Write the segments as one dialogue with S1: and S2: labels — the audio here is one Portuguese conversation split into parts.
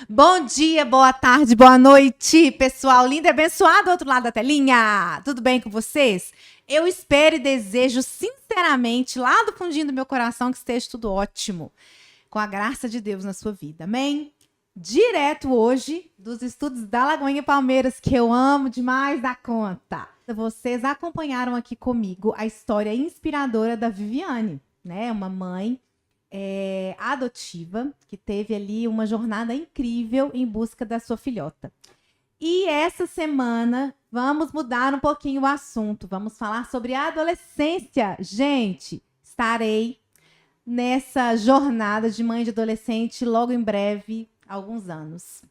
S1: Bom dia, boa tarde, boa noite, pessoal lindo e abençoado do outro lado da telinha. Tudo bem com vocês? Eu espero e desejo sinceramente, lá do fundinho do meu coração, que esteja tudo ótimo, com a graça de Deus na sua vida, amém? Direto hoje dos estudos da Lagoinha Palmeiras, que eu amo demais da conta. Vocês acompanharam aqui comigo a história inspiradora da Viviane, né? Uma mãe adotiva, que teve ali uma jornada incrível em busca da sua filhota. E essa semana vamos mudar um pouquinho o assunto, vamos falar sobre a adolescência. Gente, estarei nessa jornada de mãe de adolescente logo em breve, alguns anos.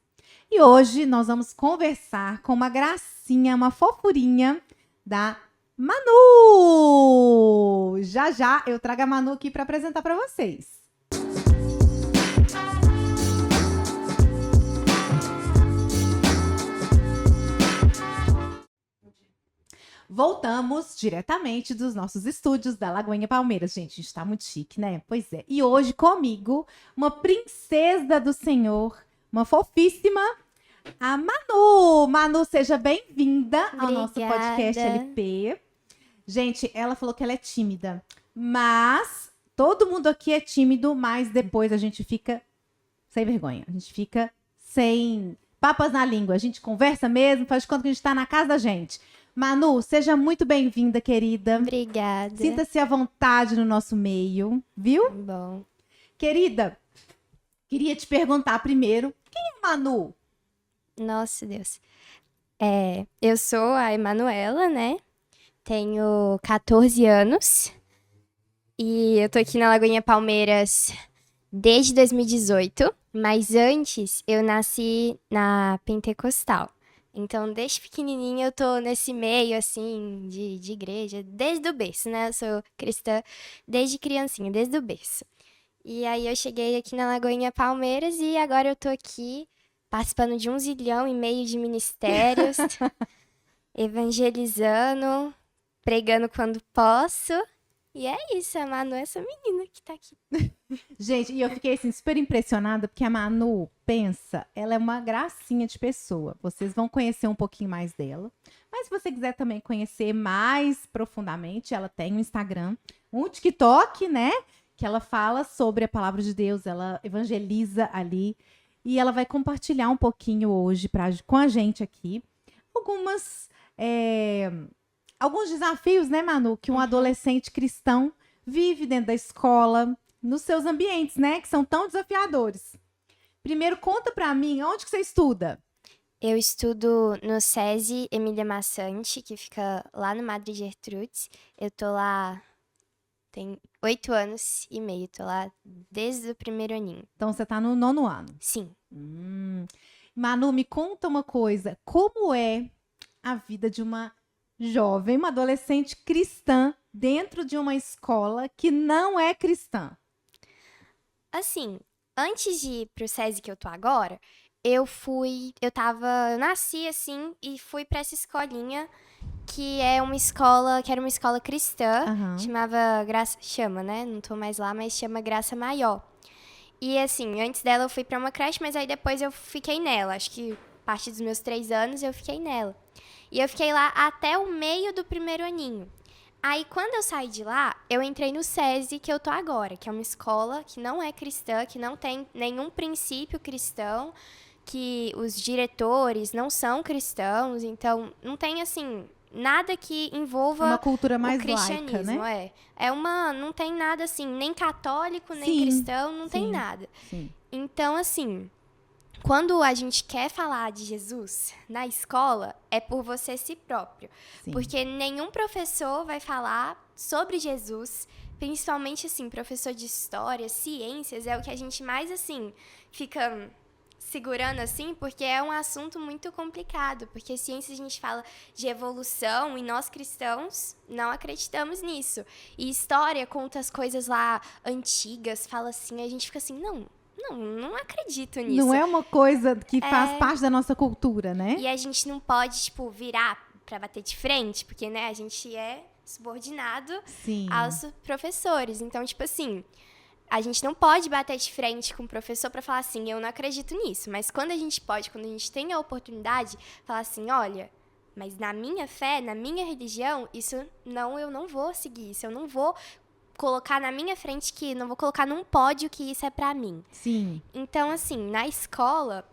S1: E hoje nós vamos conversar com uma gracinha, uma fofurinha da Manu! Já já eu trago a Manu aqui para apresentar para vocês. Voltamos diretamente dos nossos estúdios da Lagoinha Palmeiras. Gente, a gente tá muito chique, né? Pois é. E hoje comigo, uma princesa do Senhor, uma fofíssima, a Manu. Manu, seja bem-vinda ao nosso podcast LP. Gente, ela falou que ela é tímida, mas todo mundo aqui é tímido, mas depois a gente fica sem vergonha. A gente fica sem papas na língua. A gente conversa mesmo, faz de conta que a gente tá na casa da gente. Manu, seja muito bem-vinda, querida.
S2: Obrigada.
S1: Sinta-se à vontade no nosso meio, viu?
S2: Bom.
S1: Querida, queria te perguntar primeiro, quem é Manu?
S2: Nossa, Deus. Eu sou a Emanuela, né? Tenho 14 anos. E eu tô aqui na Lagoinha Palmeiras desde 2018. Mas antes, eu nasci na Pentecostal. Então, desde pequenininha, eu tô nesse meio, assim, de igreja, desde o berço, né? Eu sou cristã desde criancinha, desde o berço. E aí, eu cheguei aqui na Lagoinha Palmeiras e agora eu tô aqui participando de 1,5 zilhão de ministérios, evangelizando, pregando quando posso. E é isso, a Manu é essa menina que tá aqui.
S1: Gente, e eu fiquei assim, super impressionada, porque a Manu, pensa, ela é uma gracinha de pessoa. Vocês vão conhecer um pouquinho mais dela. Mas se você quiser também conhecer mais profundamente, ela tem um Instagram, um TikTok, né? Que ela fala sobre a palavra de Deus, ela evangeliza ali. E ela vai compartilhar um pouquinho hoje com a gente aqui alguns desafios, né, Manu, que um adolescente cristão vive dentro da escola, nos seus ambientes, né, que são tão desafiadores. Primeiro, conta pra mim, onde que você estuda?
S2: Eu estudo no SESI Emília Massante, que fica lá no Madre Gertrudes. Eu tô lá tem 8 anos e meio, tô lá desde o primeiro aninho.
S1: Então, você tá no 9º ano.
S2: Sim.
S1: Manu, me conta uma coisa, como é a vida de uma jovem, uma adolescente cristã dentro de uma escola que não é cristã?
S2: Assim, antes de ir pro SESI que eu tô agora, eu nasci assim e fui pra essa escolinha que era uma escola cristã, chama, né? Não tô mais lá, mas chama Graça Maior. E assim, antes dela eu fui pra uma creche, mas aí depois eu fiquei nela. Acho que a partir dos meus 3 anos eu fiquei nela. E eu fiquei lá até o meio do primeiro aninho. Aí, quando eu saí de lá, eu entrei no SESI, que eu tô agora, que é uma escola que não é cristã, que não tem nenhum princípio cristão, que os diretores não são cristãos, então não tem, assim, nada que envolva
S1: uma cultura mais
S2: o cristianismo,
S1: laica, né?
S2: Não tem nada, assim, nem católico, nem cristão, não tem nada.
S1: Sim.
S2: Então, assim, quando a gente quer falar de Jesus na escola, é por você si próprio.
S1: Sim.
S2: Porque nenhum professor vai falar sobre Jesus, principalmente, assim, professor de história, ciências, é o que a gente mais, assim, fica segurando, assim, porque é um assunto muito complicado. Porque ciências a gente fala de evolução e nós cristãos não acreditamos nisso. E história conta as coisas lá antigas, fala assim, a gente fica assim, não acredito nisso.
S1: Não é uma coisa que faz parte da nossa cultura, né?
S2: E a gente não pode, tipo, virar pra bater de frente, porque, né, a gente é subordinado aos professores. Então, tipo assim, A gente não pode bater de frente com o professor para falar assim, eu não acredito nisso. Mas quando a gente pode, quando a gente tem a oportunidade, falar assim, olha, mas na minha fé, na minha religião, isso não, eu não vou seguir isso. Eu não vou colocar na minha frente que, não vou colocar num pódio que isso é pra mim.
S1: Sim.
S2: Então, assim, na escola,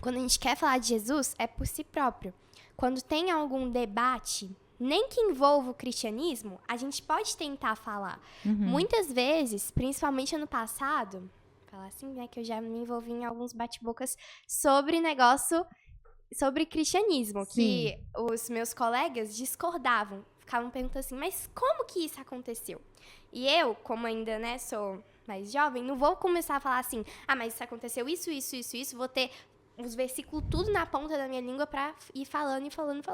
S2: quando a gente quer falar de Jesus, é por si próprio. Quando tem algum debate, nem que envolva o cristianismo, a gente pode tentar falar. Muitas vezes, principalmente ano passado, falar assim, né, que eu já me envolvi em alguns bate-bocas sobre sobre cristianismo,
S1: Sim.
S2: que os meus colegas discordavam, ficavam perguntando assim, mas como que isso aconteceu? E eu, como ainda, né, sou mais jovem, não vou começar a falar assim, mas isso aconteceu isso, vou ter os versículos tudo na ponta da minha língua pra ir falando.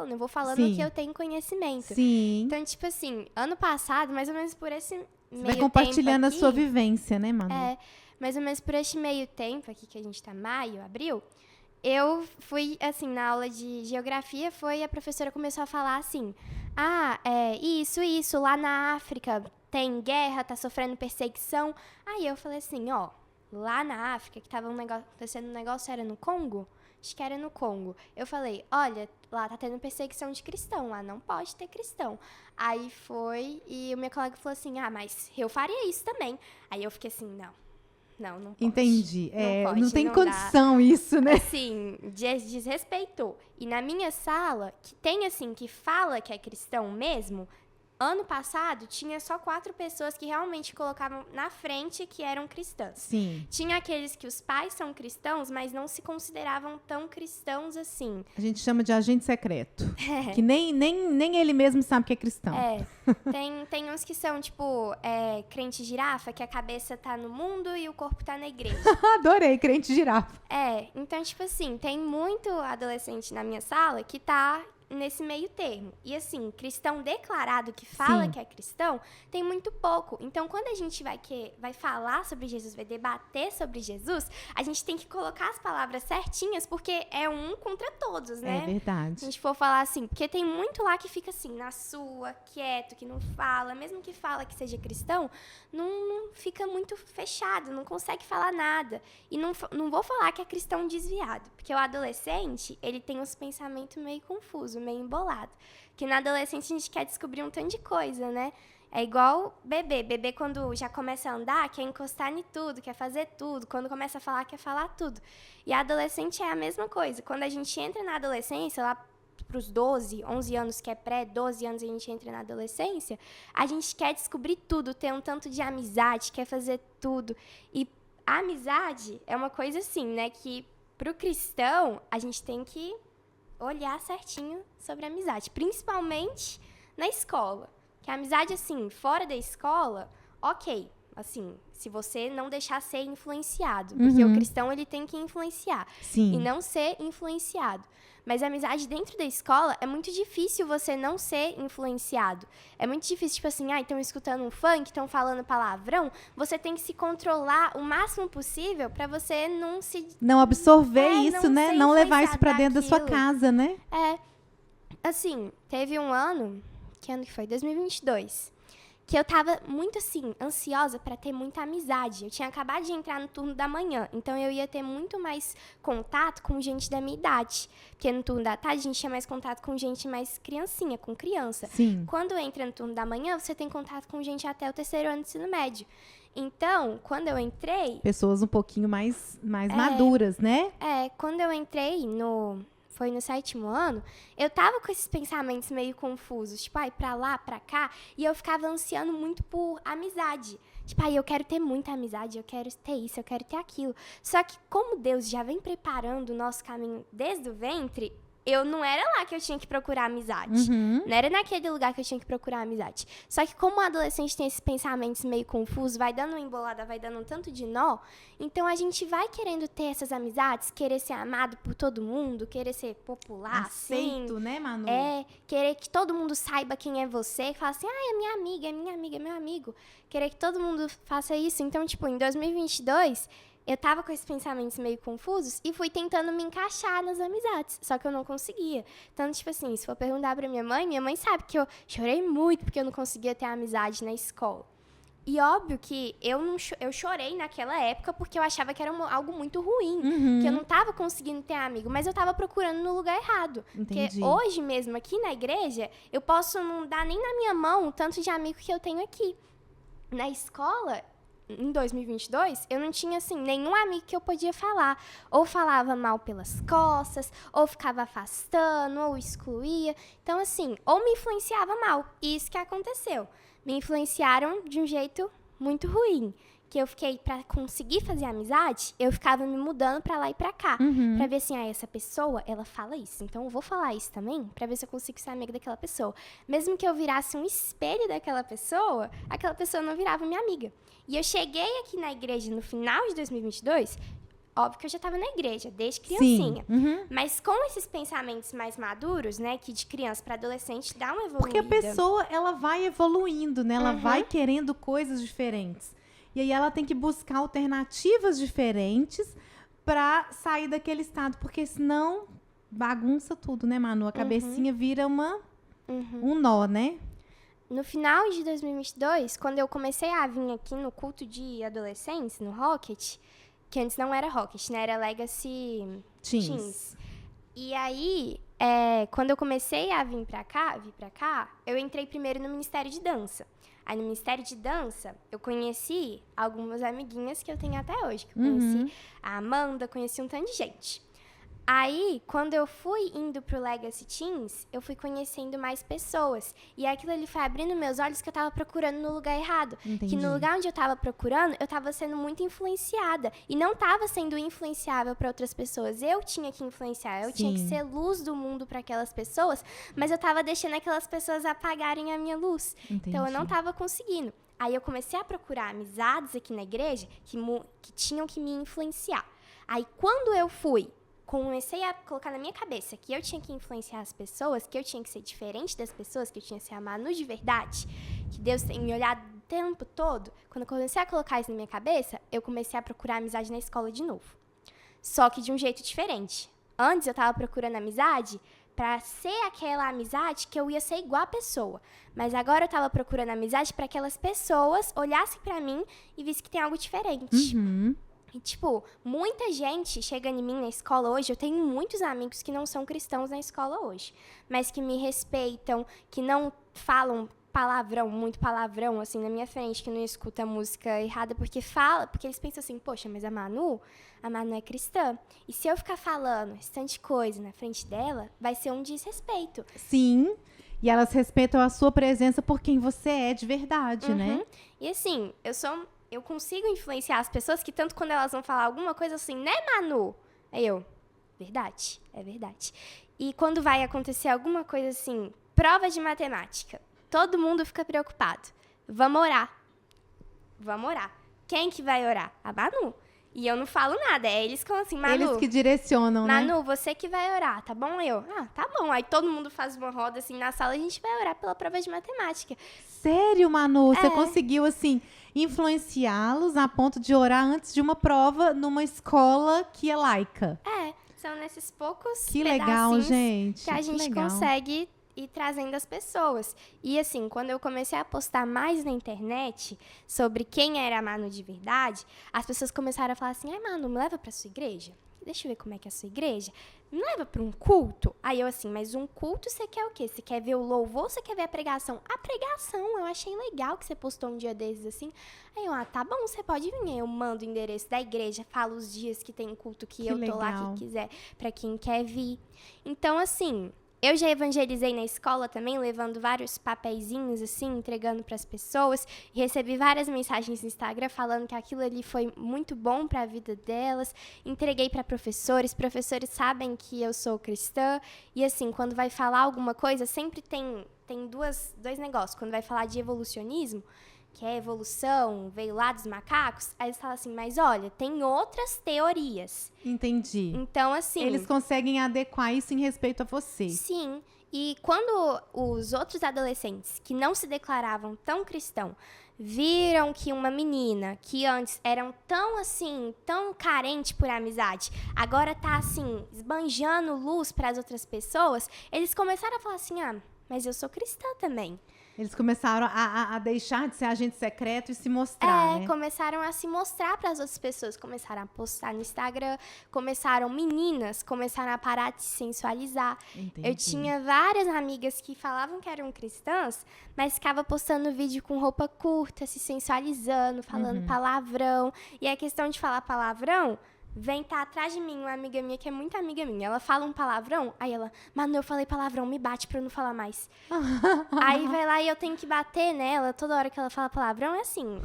S2: Eu vou falando o que eu tenho conhecimento.
S1: Sim.
S2: Então, tipo assim, ano passado, mais ou menos por esse meio tempo
S1: Você vai compartilhando
S2: aqui,
S1: a sua vivência, né, Manu?
S2: mais ou menos por este meio tempo aqui, que a gente tá maio, abril, eu fui, assim, na aula de geografia, a professora começou a falar assim, isso, lá na África tem guerra, tá sofrendo perseguição. Aí eu falei assim, lá na África, que tava acontecendo um negócio, era no Congo? Acho que era no Congo. Eu falei, olha, lá tá tendo perseguição de cristão, lá não pode ter cristão. Aí foi, e o meu colega falou assim, mas eu faria isso também. Aí eu fiquei assim, não pode.
S1: Entendi. Não tem
S2: não
S1: condição
S2: dá.
S1: isso, né?
S2: Assim, desrespeitou. E na minha sala, que tem assim, que fala que é cristão mesmo, ano passado tinha só 4 pessoas que realmente colocavam na frente que eram cristãs.
S1: Sim.
S2: Tinha aqueles que os pais são cristãos, mas não se consideravam tão cristãos assim.
S1: A gente chama de agente secreto. Que nem ele mesmo sabe que é cristão.
S2: Tem uns que são, tipo, crente girafa, que a cabeça tá no mundo e o corpo tá na igreja.
S1: Adorei, crente girafa.
S2: Então, tipo assim, tem muito adolescente na minha sala que tá nesse meio termo. E assim, cristão declarado que fala que é cristão, tem muito pouco. Então, quando a gente vai falar sobre Jesus, vai debater sobre Jesus, a gente tem que colocar as palavras certinhas, porque é um contra todos, né?
S1: É verdade.
S2: Se a gente for falar assim, porque tem muito lá que fica assim, na sua, quieto, que não fala, mesmo que fala que seja cristão, não fica muito fechado, não consegue falar nada. E não vou falar que é cristão desviado, porque o adolescente, ele tem uns pensamentos meio confusos, meio embolado. Porque na adolescência a gente quer descobrir um tanto de coisa, né? É igual bebê. Bebê, quando já começa a andar, quer encostar em tudo, quer fazer tudo. Quando começa a falar, quer falar tudo. E a adolescente é a mesma coisa. Quando a gente entra na adolescência, lá pros 12, 11 anos, que é pré, 12 anos a gente entra na adolescência, a gente quer descobrir tudo, ter um tanto de amizade, quer fazer tudo. E a amizade é uma coisa assim, né? Que pro cristão, a gente tem que olhar certinho sobre a amizade, principalmente na escola. Que a amizade, assim, fora da escola, ok, assim, se você não deixar ser influenciado, porque o cristão, ele tem que influenciar.
S1: Sim.
S2: E não ser influenciado. Mas a amizade dentro da escola, é muito difícil você não ser influenciado. É muito difícil, tipo assim, estão escutando um funk, estão falando palavrão, você tem que se controlar o máximo possível pra você
S1: não absorver isso,
S2: não
S1: né?
S2: ser
S1: Não levar isso pra
S2: influenciado
S1: dentro da sua
S2: daquilo.
S1: casa, né?
S2: Assim, teve um ano, que ano que foi? 2022. Que eu tava muito, assim, ansiosa pra ter muita amizade. Eu tinha acabado de entrar no turno da manhã, então eu ia ter muito mais contato com gente da minha idade. Porque no turno da tarde a gente tinha mais contato com gente mais criancinha, com criança.
S1: Sim.
S2: Quando entra no turno da manhã, você tem contato com gente até o 3º ano do ensino médio. Então, quando eu entrei...
S1: Pessoas um pouquinho mais maduras, né?
S2: Quando eu entrei foi no 7º ano, eu tava com esses pensamentos meio confusos, tipo, pra lá, pra cá, e eu ficava ansiando muito por amizade. Tipo, eu quero ter muita amizade, eu quero ter isso, eu quero ter aquilo. Só que como Deus já vem preparando o nosso caminho desde o ventre, não era lá que eu tinha que procurar amizade. Não era naquele lugar que eu tinha que procurar amizade. Só que como o adolescente tem esses pensamentos meio confusos, vai dando uma embolada, vai dando um tanto de nó, então a gente vai querendo ter essas amizades, querer ser amado por todo mundo, querer ser popular,
S1: Aceito,
S2: assim.
S1: né, Manu?
S2: Querer que todo mundo saiba quem é você, falar assim, é minha amiga, é minha amiga, é meu amigo. Querer que todo mundo faça isso. Então, tipo, em 2022... eu tava com esses pensamentos meio confusos e fui tentando me encaixar nas amizades, só que eu não conseguia. Então, tipo assim, se for perguntar pra minha mãe sabe que eu chorei muito porque eu não conseguia ter amizade na escola. E óbvio que eu chorei naquela época porque eu achava que era algo muito ruim, que eu não tava conseguindo ter amigo, mas eu tava procurando no lugar errado.
S1: Entendi.
S2: Porque hoje mesmo, aqui na igreja, eu posso não dar nem na minha mão o tanto de amigo que eu tenho aqui. Na escola, em 2022, eu não tinha, assim, nenhum amigo que eu podia falar. Ou falava mal pelas costas, ou ficava afastando, ou excluía. Então, assim, ou me influenciava mal. E isso que aconteceu. Me influenciaram de um jeito muito ruim. Que eu fiquei, pra conseguir fazer amizade, eu ficava me mudando pra lá e pra cá. Pra ver assim, essa pessoa, ela fala isso. Então eu vou falar isso também, pra ver se eu consigo ser amiga daquela pessoa. Mesmo que eu virasse um espelho daquela pessoa, aquela pessoa não virava minha amiga. E eu cheguei aqui na igreja no final de 2022, óbvio que eu já estava na igreja, desde criancinha.
S1: Sim.
S2: Mas com esses pensamentos mais maduros, né, que de criança para adolescente dá uma evoluída.
S1: Porque a pessoa, ela vai evoluindo, né? Ela vai querendo coisas diferentes. E aí ela tem que buscar alternativas diferentes para sair daquele estado. Porque senão bagunça tudo, né, Manu? A cabecinha vira um nó, né?
S2: No final de 2022, quando eu comecei a vir aqui no culto de adolescentes, no Rocket, que antes não era Rocket, né? Era Legacy Teens. E aí, quando eu comecei a vir pra cá, eu entrei primeiro no Ministério de Dança. Aí no Ministério de Dança, eu conheci algumas amiguinhas que eu tenho até hoje. Que eu conheci a Amanda, conheci um tanto de gente. Aí, quando eu fui indo pro Legacy Teens, eu fui conhecendo mais pessoas. E aquilo ali foi abrindo meus olhos que eu tava procurando no lugar errado.
S1: Entendi.
S2: Que no lugar onde eu tava procurando, eu tava sendo muito influenciada. E não tava sendo influenciável para outras pessoas. Eu tinha que influenciar, eu tinha que ser luz do mundo para aquelas pessoas. Mas eu tava deixando aquelas pessoas apagarem a minha luz.
S1: Entendi.
S2: Então, eu não tava conseguindo. Aí, eu comecei a procurar amizades aqui na igreja que tinham que me influenciar. Aí, quando eu comecei a colocar na minha cabeça que eu tinha que influenciar as pessoas, que eu tinha que ser diferente das pessoas, que eu tinha que ser a Manu de verdade, que Deus tem me olhado o tempo todo. Quando eu comecei a colocar isso na minha cabeça, eu comecei a procurar amizade na escola de novo. Só que de um jeito diferente. Antes eu tava procurando amizade pra ser aquela amizade que eu ia ser igual a pessoa. Mas agora eu tava procurando amizade pra aquelas pessoas olhassem pra mim e vissem que tem algo diferente. E, tipo, muita gente chega em mim na escola hoje. Eu tenho muitos amigos que não são cristãos na escola hoje, mas que me respeitam, que não falam muito palavrão, assim, na minha frente, que não escuta música errada, porque eles pensam assim, poxa, mas a Manu é cristã. E se eu ficar falando esse tanto de coisa na frente dela, vai ser um desrespeito.
S1: Sim, e elas respeitam a sua presença por quem você é de verdade, né?
S2: E assim, eu consigo influenciar as pessoas que tanto quando elas vão falar alguma coisa assim, né, Manu? Aí eu, verdade, é verdade. E quando vai acontecer alguma coisa assim, prova de matemática, todo mundo fica preocupado. Vamos orar. Quem que vai orar? A Manu. E eu não falo nada, eles que falam assim, Manu...
S1: Eles que direcionam, né?
S2: Manu, você que vai orar, tá bom? Tá bom. Aí todo mundo faz uma roda assim na sala e a gente vai orar pela prova de matemática.
S1: Sério, Manu? Você conseguiu, assim, influenciá-los a ponto de orar antes de uma prova numa escola que é laica?
S2: São nesses poucos
S1: que legal, gente.
S2: Que a gente consegue ir trazendo as pessoas. E assim, quando eu comecei a postar mais na internet sobre quem era a Manu de verdade, as pessoas começaram a falar assim, Manu, me leva pra sua igreja? Deixa eu ver como é que é a sua igreja. Me leva pra um culto? Aí eu assim, mas um culto você quer o quê? Você quer ver o louvor ou você quer ver a pregação? A pregação, eu achei legal que você postou um dia desses assim. Aí eu, tá bom, você pode vir. Aí eu mando o endereço da igreja, falo os dias que tem culto que eu tô lá, quem quiser, pra quem quer vir. Então assim... Eu já evangelizei na escola também, levando vários papeizinhos, assim, entregando para as pessoas. E recebi várias mensagens no Instagram falando que aquilo ali foi muito bom para a vida delas. Entreguei para professores. Professores sabem que eu sou cristã. E, assim, quando vai falar alguma coisa, sempre tem dois negócios. Quando vai falar de evolucionismo, que é evolução, veio lá dos macacos, aí eles falam assim, mas olha, tem outras teorias.
S1: Entendi.
S2: Então, assim...
S1: Eles conseguem adequar isso em respeito a você.
S2: Sim, e quando os outros adolescentes que não se declaravam tão cristão viram que uma menina que antes eram tão assim, tão carente por amizade, agora tá assim, esbanjando luz para as outras pessoas, eles começaram a falar assim, mas eu sou cristã também.
S1: Eles começaram a deixar de ser agente secreto e se mostrar, né?
S2: Começaram a se mostrar para as outras pessoas, começaram a postar no Instagram, meninas começaram a parar de se sensualizar.
S1: Entendi.
S2: Eu tinha várias amigas que falavam que eram cristãs, mas ficavam postando vídeo com roupa curta, se sensualizando, falando palavrão. E a questão de falar palavrão vem tá atrás de mim uma amiga minha que é muito amiga minha. Ela fala um palavrão, aí ela, Manu, eu falei palavrão, me bate pra eu não falar mais. Aí vai lá e eu tenho que bater nela toda hora que ela fala palavrão, é assim.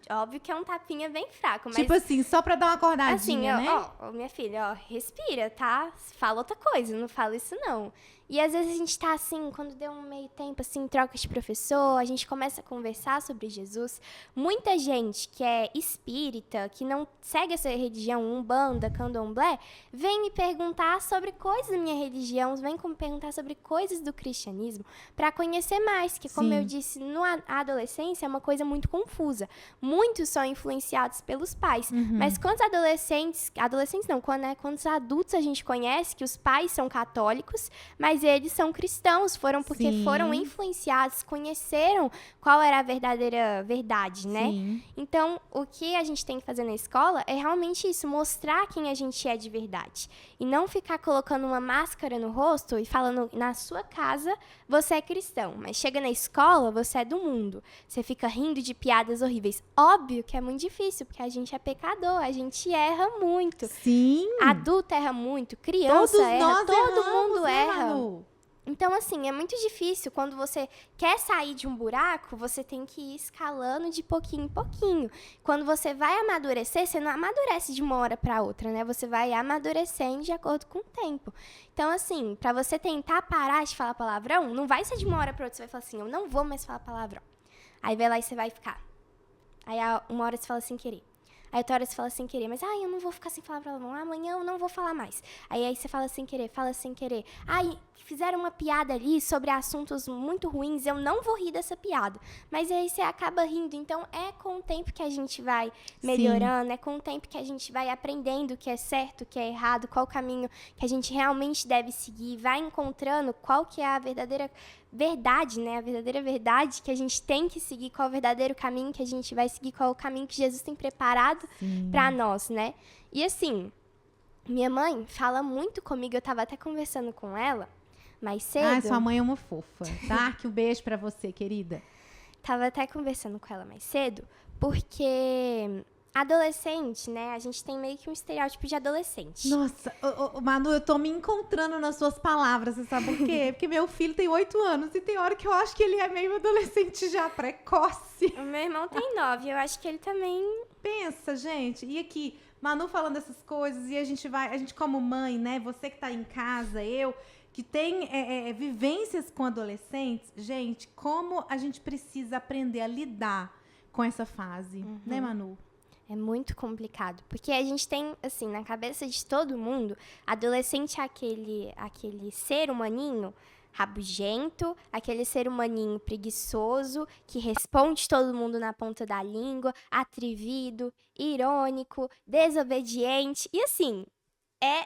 S2: Óbvio que é um tapinha bem fraco, mas...
S1: Tipo assim, só pra dar uma acordadinha,
S2: assim,
S1: né?
S2: Minha filha, respira, tá? Fala outra coisa, não fala isso não. E às vezes a gente tá assim, quando deu um meio tempo, assim, troca de professor, a gente começa a conversar sobre Jesus. Muita gente que é espírita, que não segue essa religião, Umbanda, Candomblé, vem me perguntar sobre coisas da minha religião, vem me perguntar sobre coisas do cristianismo, pra conhecer mais, que como eu disse, a adolescência é uma coisa muito confusa. Muitos são influenciados pelos pais, mas quantos quantos adultos a gente conhece que os pais são católicos, mas eles são cristãos, foram influenciados, conheceram qual era a verdadeira verdade, né?
S1: Sim.
S2: Então, o que a gente tem que fazer na escola é realmente isso, mostrar quem a gente é de verdade. E não ficar colocando uma máscara no rosto e falando, na sua casa, você é cristão, mas chega na escola, você é do mundo. Você fica rindo de piadas horríveis. Óbvio que é muito difícil, porque a gente é pecador, a gente erra muito.
S1: Sim.
S2: Adulto erra muito, criança erra, todo mundo erra.
S1: Manu?
S2: Então, assim, é muito difícil. Quando você quer sair de um buraco, você tem que ir escalando de pouquinho em pouquinho. Quando você vai amadurecer, você não amadurece de uma hora para outra, né? Você vai amadurecendo de acordo com o tempo. Então, assim, para você tentar parar de falar palavrão, não vai ser de uma hora para outra. Você vai falar assim, eu não vou mais falar palavrão. Aí vai lá e você vai ficar. Aí uma hora você fala sem querer. Aí outra hora você fala sem querer, mas eu não vou ficar sem falar palavrão, amanhã eu não vou falar mais. Aí você fala sem querer. Fizeram uma piada ali sobre assuntos muito ruins, eu não vou rir dessa piada. Mas aí você acaba rindo, então é com o tempo que a gente vai melhorando, é com o tempo que a gente vai aprendendo o que é certo, o que é errado, qual o caminho que a gente realmente deve seguir, vai encontrando qual que é a verdadeira verdade, né? A verdadeira verdade que a gente tem que seguir, qual é o verdadeiro caminho que a gente vai seguir, qual é o caminho que Jesus tem preparado para nós, né? E assim, minha mãe fala muito comigo, eu tava até conversando com ela mais cedo.
S1: Sua mãe é uma fofa. Tá? Que um beijo pra você, querida.
S2: Tava até conversando com ela mais cedo, porque adolescente, né? A gente tem meio que um estereótipo de adolescente.
S1: Nossa, Manu, eu tô me encontrando nas suas palavras, você sabe por quê? Porque meu filho tem 8 anos e tem hora que eu acho que ele é meio adolescente já, precoce.
S2: O meu irmão tem 9, eu acho que ele também...
S1: Pensa, gente, e aqui, Manu falando essas coisas e a gente como mãe, né? Você que tá em casa, eu... que tem vivências com adolescentes, gente, como a gente precisa aprender a lidar com essa fase, né, Manu?
S2: É muito complicado, porque a gente tem, assim, na cabeça de todo mundo, adolescente é aquele ser humaninho rabugento, aquele ser humaninho preguiçoso, que responde todo mundo na ponta da língua, atrevido, irônico, desobediente, e assim...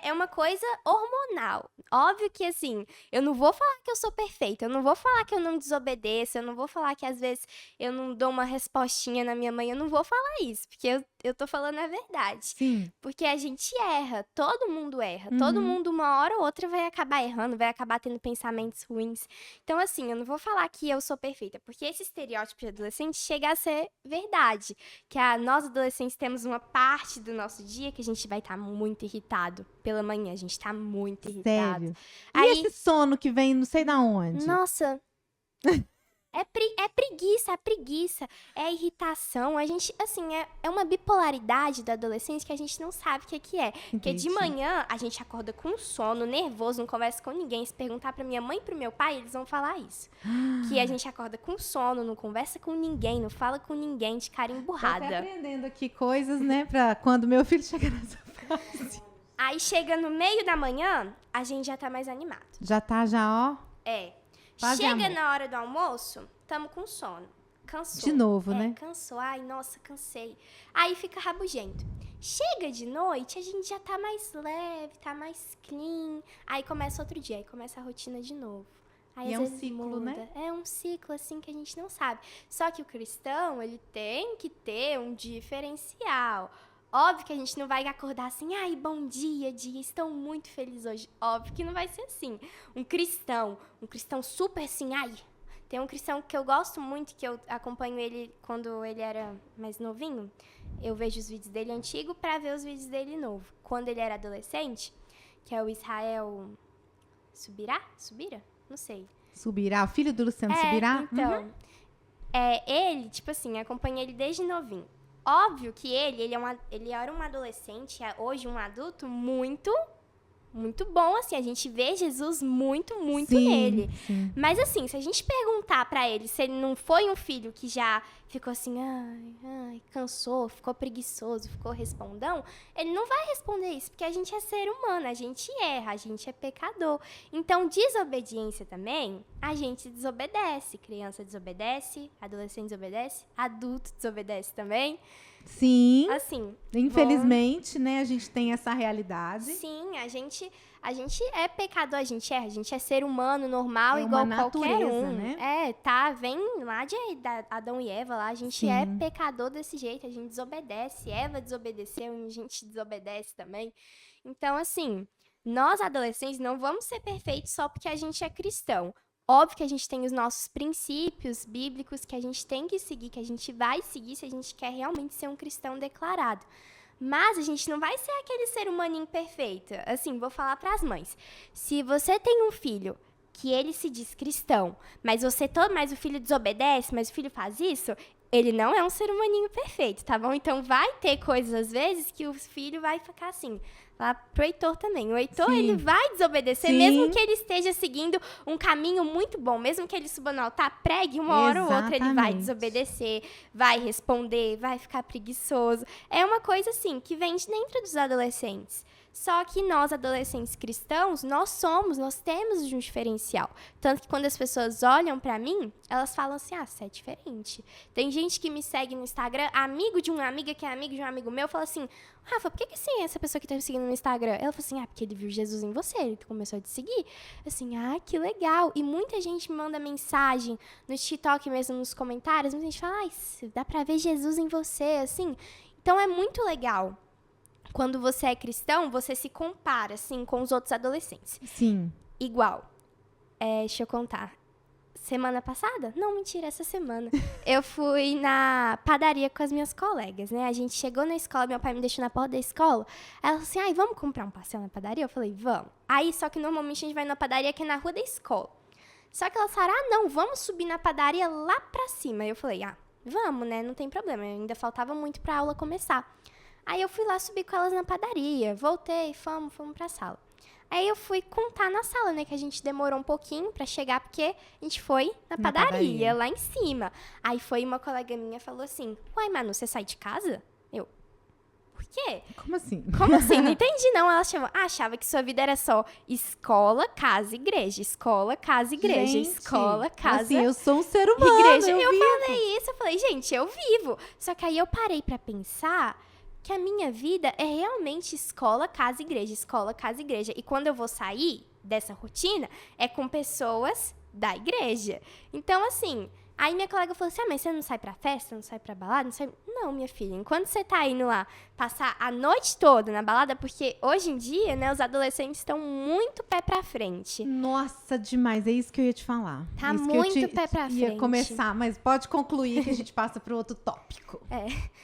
S2: É uma coisa hormonal. Óbvio que, assim, eu não vou falar que eu sou perfeita, eu não vou falar que eu não desobedeço, eu não vou falar que, às vezes, eu não dou uma respostinha na minha mãe, eu não vou falar isso, porque eu tô falando a verdade.
S1: Sim.
S2: Porque a gente erra, todo mundo erra, todo mundo, uma hora ou outra, vai acabar errando, vai acabar tendo pensamentos ruins. Então, assim, eu não vou falar que eu sou perfeita, porque esse estereótipo de adolescente chega a ser verdade, que nós adolescentes temos uma parte do nosso dia que a gente vai estar muito irritado. Pela manhã, a gente tá muito irritado.
S1: Sério?
S2: Aí,
S1: E esse sono que vem não sei da onde?
S2: nossa, é preguiça, é irritação. A gente, assim, é uma bipolaridade da adolescência que a gente não sabe o que é. Porque de manhã, a gente acorda com sono, nervoso, não conversa com ninguém. Se perguntar pra minha mãe e pro meu pai, eles vão falar isso. Que a gente acorda com sono, não conversa com ninguém, não fala com ninguém, de cara emburrada.
S1: Tô até aprendendo aqui coisas, né, pra quando meu filho chegar nessa fase.
S2: Aí chega no meio da manhã, a gente já tá mais animado.
S1: Já tá, ó. Paz e
S2: Chega
S1: amor.
S2: na hora do almoço, tamo com sono. Cansou.
S1: De novo, né?
S2: Cansou. Ai, nossa, cansei. Aí fica rabugento. Chega de noite, a gente já tá mais leve, tá mais clean. Aí começa outro dia, aí começa a rotina de novo. Aí,
S1: E
S2: às
S1: é um
S2: vezes,
S1: ciclo,
S2: muda.
S1: né?
S2: É um ciclo, assim, que a gente não sabe. Só que o cristão, ele tem que ter um diferencial. Óbvio que a gente não vai acordar assim, ai, bom dia, estou muito feliz hoje. Óbvio que não vai ser assim. Um cristão super assim, ai. Tem um cristão que eu gosto muito, que eu acompanho ele quando ele era mais novinho. Eu vejo os vídeos dele antigo pra ver os vídeos dele novo. Quando ele era adolescente, que é o Israel Subira? Não sei.
S1: Subirá, o filho do Luciano Subirá?
S2: Então,
S1: Uhum.
S2: ele, tipo assim, acompanha ele desde novinho. Óbvio que ele era um adolescente, hoje um adulto muito bom, assim, a gente vê Jesus muito
S1: Sim,
S2: nele.
S1: sim.
S2: Mas assim, se a gente perguntar pra ele se ele não foi um filho que já ficou assim, ai, cansou, ficou preguiçoso, ficou respondão, ele não vai responder isso, porque a gente é ser humano, a gente erra, a gente é pecador. Então, desobediência também, a gente desobedece. Criança desobedece, adolescente desobedece, adulto desobedece também.
S1: Sim,
S2: Assim,
S1: infelizmente, né, a gente tem essa realidade.
S2: sim, a gente é pecador, a gente é ser humano normal,
S1: É
S2: igual
S1: uma
S2: qualquer
S1: natureza,
S2: um.
S1: né?
S2: Vem lá de Adão e Eva lá, a gente
S1: Sim.
S2: é pecador desse jeito, a gente desobedece. Eva desobedeceu e a gente desobedece também. Então, assim, nós adolescentes não vamos ser perfeitos só porque a gente é cristão. Óbvio que a gente tem os nossos princípios bíblicos que a gente tem que seguir, que a gente vai seguir se a gente quer realmente ser um cristão declarado. Mas a gente não vai ser aquele ser humaninho perfeito. Assim, vou falar para as mães. Se você tem um filho que ele se diz cristão, mas mas o filho desobedece, mas o filho faz isso, ele não é um ser humaninho perfeito, tá bom? Então vai ter coisas às vezes que o filho vai ficar assim. Lá pro Heitor também. O Heitor,
S1: Sim.
S2: ele vai desobedecer,
S1: Sim.
S2: mesmo que ele esteja seguindo um caminho muito bom, mesmo que ele suba no altar, pregue uma hora ou outra, ele vai
S1: Exatamente.
S2: desobedecer, vai responder, vai ficar preguiçoso. É uma coisa, assim, que vem de dentro dos adolescentes. Só que nós, adolescentes cristãos, nós temos um diferencial. Tanto que quando as pessoas olham pra mim, elas falam assim, você é diferente. Tem gente que me segue no Instagram, amigo de uma amiga que é amigo de um amigo meu, fala assim, Rafa, por que assim, essa pessoa que tá me seguindo no Instagram? Ela falou assim, porque ele viu Jesus em você, ele começou a te seguir. Assim, que legal. E muita gente me manda mensagem no TikTok mesmo, nos comentários, muita gente fala, dá pra ver Jesus em você, assim. Então é muito legal. Quando você é cristão, você se compara, assim, com os outros adolescentes.
S1: Sim.
S2: Igual. Deixa eu contar. Semana passada? Não, mentira, essa semana. Eu fui na padaria com as minhas colegas, né? A gente chegou na escola, meu pai me deixou na porta da escola. Ela falou assim, vamos comprar um pastel na padaria? Eu falei, vamos. Aí, só que normalmente a gente vai na padaria que é na rua da escola. Só que elas falaram, não, vamos subir na padaria lá pra cima. Eu falei, vamos, né? Não tem problema. Ainda faltava muito pra aula começar. Aí eu fui lá subir com elas na padaria, voltei, fomos pra sala. Aí eu fui contar na sala, né, que a gente demorou um pouquinho pra chegar, porque a gente foi na padaria, lá em cima. Aí foi uma colega minha falou assim, uai, Manu, você sai de casa? Eu, por quê?
S1: Como assim?
S2: Como assim? Não entendi, não. Ela achava que sua vida era só escola, casa, igreja. Escola, casa, igreja.
S1: Gente,
S2: escola, casa,
S1: assim, eu sou um ser humano,
S2: igreja.
S1: eu
S2: Eu
S1: vivo.
S2: falei isso, eu falei, gente, eu vivo. Só que aí eu parei pra pensar que a minha vida é realmente escola, casa, igreja, escola, casa, igreja. E quando eu vou sair dessa rotina, é com pessoas da igreja. Então, assim, aí minha colega falou assim, mas você não sai pra festa, não sai pra balada, não sai... Não, minha filha, enquanto você tá indo lá passar a noite toda na balada, porque hoje em dia, né, os adolescentes estão muito pé pra frente.
S1: Nossa, demais, é isso que eu ia te falar.
S2: Tá
S1: isso
S2: muito
S1: que eu
S2: pé pra
S1: ia
S2: frente.
S1: começar, mas pode concluir que a gente passa para outro tópico.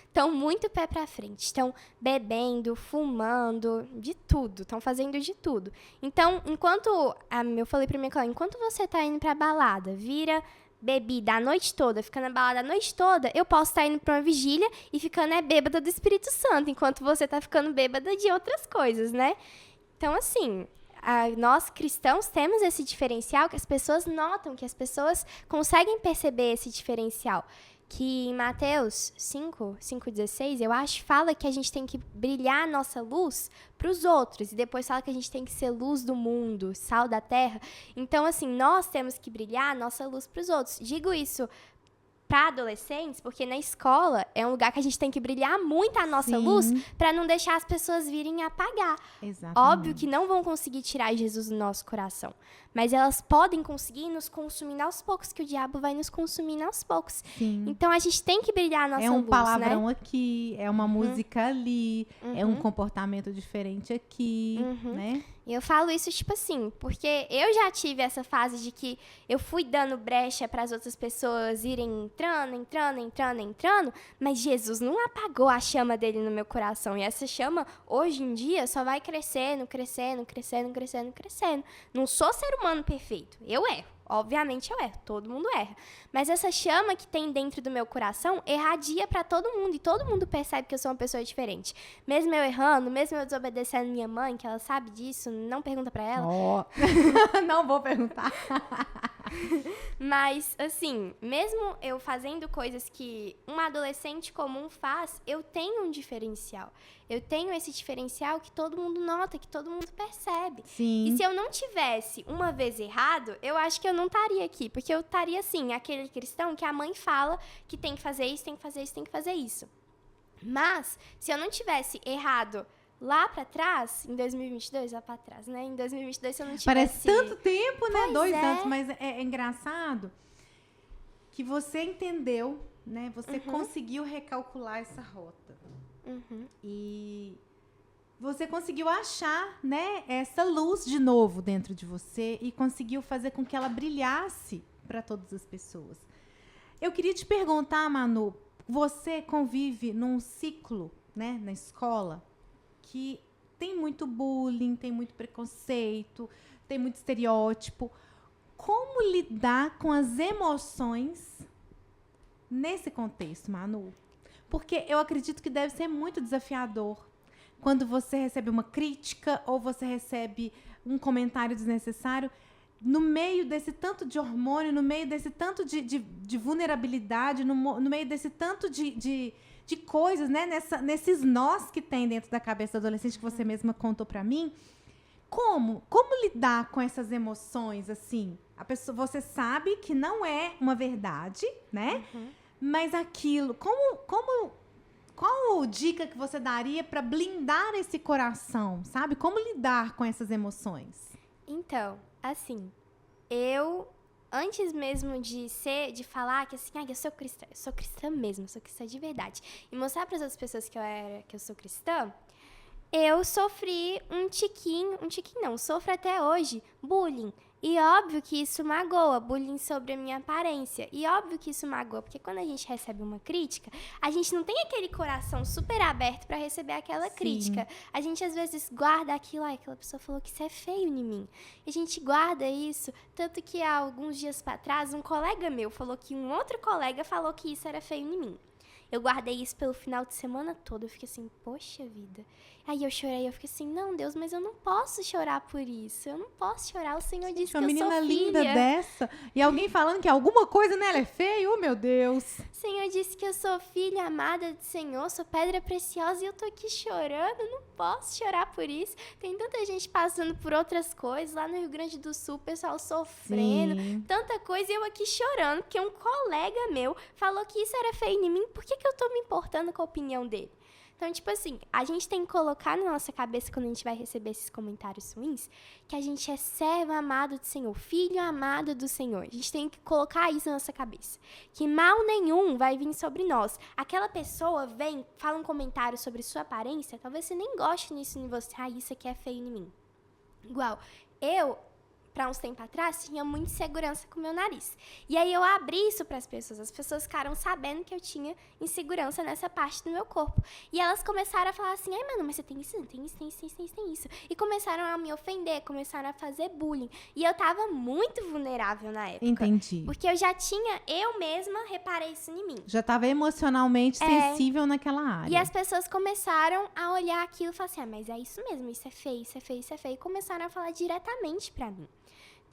S2: Estão muito pé pra frente. Estão bebendo, fumando, de tudo. Estão fazendo de tudo. Então, eu falei pra minha colega, enquanto você tá indo pra balada, vira bebida a noite toda, ficando na balada a noite toda, eu posso estar indo pra uma vigília e ficando bêbada do Espírito Santo, enquanto você tá ficando bêbada de outras coisas, né? Então, assim, nós cristãos temos esse diferencial que as pessoas notam, que as pessoas conseguem perceber esse diferencial. Que em Mateus 5:16, eu acho, fala que a gente tem que brilhar a nossa luz para os outros. E depois fala que a gente tem que ser luz do mundo, sal da terra. Então, assim, nós temos que brilhar a nossa luz para os outros. Digo isso para adolescentes, porque na escola é um lugar que a gente tem que brilhar muito a nossa luz para não deixar as pessoas virem apagar.
S1: Exatamente.
S2: Óbvio que não vão conseguir tirar Jesus do nosso coração, mas elas podem conseguir nos consumindo aos poucos, que o diabo vai nos consumindo aos poucos.
S1: Sim.
S2: Então a gente tem que brilhar a nossa luz,
S1: É um palavrão
S2: né?
S1: aqui, é uma música ali, é um comportamento diferente aqui, né?
S2: E eu falo isso, tipo assim, porque eu já tive essa fase de que eu fui dando brecha para as outras pessoas irem entrando, mas Jesus não apagou a chama dele no meu coração. E essa chama, hoje em dia, só vai crescendo. Não sou ser humano perfeito, eu erro. Obviamente eu erro, todo mundo erra. Mas essa chama que tem dentro do meu coração irradia pra todo mundo. E todo mundo percebe que eu sou uma pessoa diferente. Mesmo eu errando, mesmo eu desobedecendo minha mãe, que ela sabe disso, não pergunta pra ela.
S1: Não vou perguntar.
S2: Mas, assim, mesmo eu fazendo coisas que uma adolescente comum faz, eu tenho um diferencial. Eu tenho esse diferencial que todo mundo nota, que todo mundo percebe.
S1: Sim.
S2: E se eu não tivesse uma vez errado, eu acho que eu não estaria aqui. Porque eu estaria, assim, aquele cristão que a mãe fala que tem que fazer isso, tem que fazer isso, tem que fazer isso. Mas, se eu não tivesse errado lá pra trás, em 2022, lá pra trás, né? Em 2022, se eu não tivesse...
S1: Parece tanto tempo, né?
S2: Pois
S1: 2
S2: é.
S1: anos, mas é engraçado que você entendeu, né? Você conseguiu recalcular essa rota. E você conseguiu achar, né, essa luz de novo dentro de você e conseguiu fazer com que ela brilhasse para todas as pessoas. Eu queria te perguntar, Manu, você convive num ciclo, né, na escola, que tem muito bullying, tem muito preconceito, tem muito estereótipo. Como lidar com as emoções nesse contexto, Manu? Porque eu acredito que deve ser muito desafiador quando você recebe uma crítica ou você recebe um comentário desnecessário no meio desse tanto de hormônio, no meio desse tanto de vulnerabilidade, no meio desse tanto de coisas, né? Nesses nós que tem dentro da cabeça do adolescente que você mesma contou pra mim. Como lidar com essas emoções, assim? Você sabe que não é uma verdade, né? Mas aquilo, qual dica que você daria para blindar esse coração, sabe? Como lidar com essas emoções?
S2: Então, assim, eu, antes mesmo de falar que assim, eu sou cristã mesmo, sou cristã de verdade, e mostrar para as outras pessoas que eu sou cristã, eu sofri sofro até hoje, bullying. E óbvio que isso magoa, bullying sobre a minha aparência. E óbvio que isso magoa, porque quando a gente recebe uma crítica, a gente não tem aquele coração super aberto para receber aquela crítica. A gente às vezes guarda aquilo, aquela pessoa falou que isso é feio em mim. E a gente guarda isso, tanto que há alguns dias para trás, um colega meu falou que um outro colega falou que isso era feio em mim. Eu guardei isso pelo final de semana todo. Eu fiquei assim, poxa vida. Aí eu chorei, eu fiquei assim, não, Deus, mas eu não posso chorar por isso. Eu não posso chorar, o Senhor disse que eu sou filha.
S1: Uma menina linda dessa. E alguém falando que alguma coisa nela é feia, oh meu Deus.
S2: O Senhor disse que eu sou filha amada do Senhor, sou pedra preciosa e eu tô aqui chorando. Eu não posso chorar por isso. Tem tanta gente passando por outras coisas. Lá no Rio Grande do Sul, o pessoal sofrendo. Tanta coisa e eu aqui chorando, porque um colega meu falou que isso era feio em mim. Por que eu tô me importando com a opinião dele? Então, tipo assim, a gente tem que colocar na nossa cabeça, quando a gente vai receber esses comentários ruins, que a gente é servo amado do Senhor, filho amado do Senhor. A gente tem que colocar isso na nossa cabeça. Que mal nenhum vai vir sobre nós. Aquela pessoa vem, fala um comentário sobre sua aparência, talvez você nem goste nisso em você. Isso aqui é feio em mim. Igual, pra uns tempos atrás, tinha muita insegurança com o meu nariz. E aí eu abri isso para as pessoas ficaram sabendo que eu tinha insegurança nessa parte do meu corpo. E elas começaram a falar assim, mano, mas você tem isso, tem isso. E começaram a me ofender, começaram a fazer bullying. E eu tava muito vulnerável na época.
S1: Entendi.
S2: Porque eu mesma reparei isso em mim.
S1: Já tava emocionalmente sensível naquela área.
S2: E as pessoas começaram a olhar aquilo e falar assim, mas é isso mesmo, isso é feio. E começaram a falar diretamente pra mim.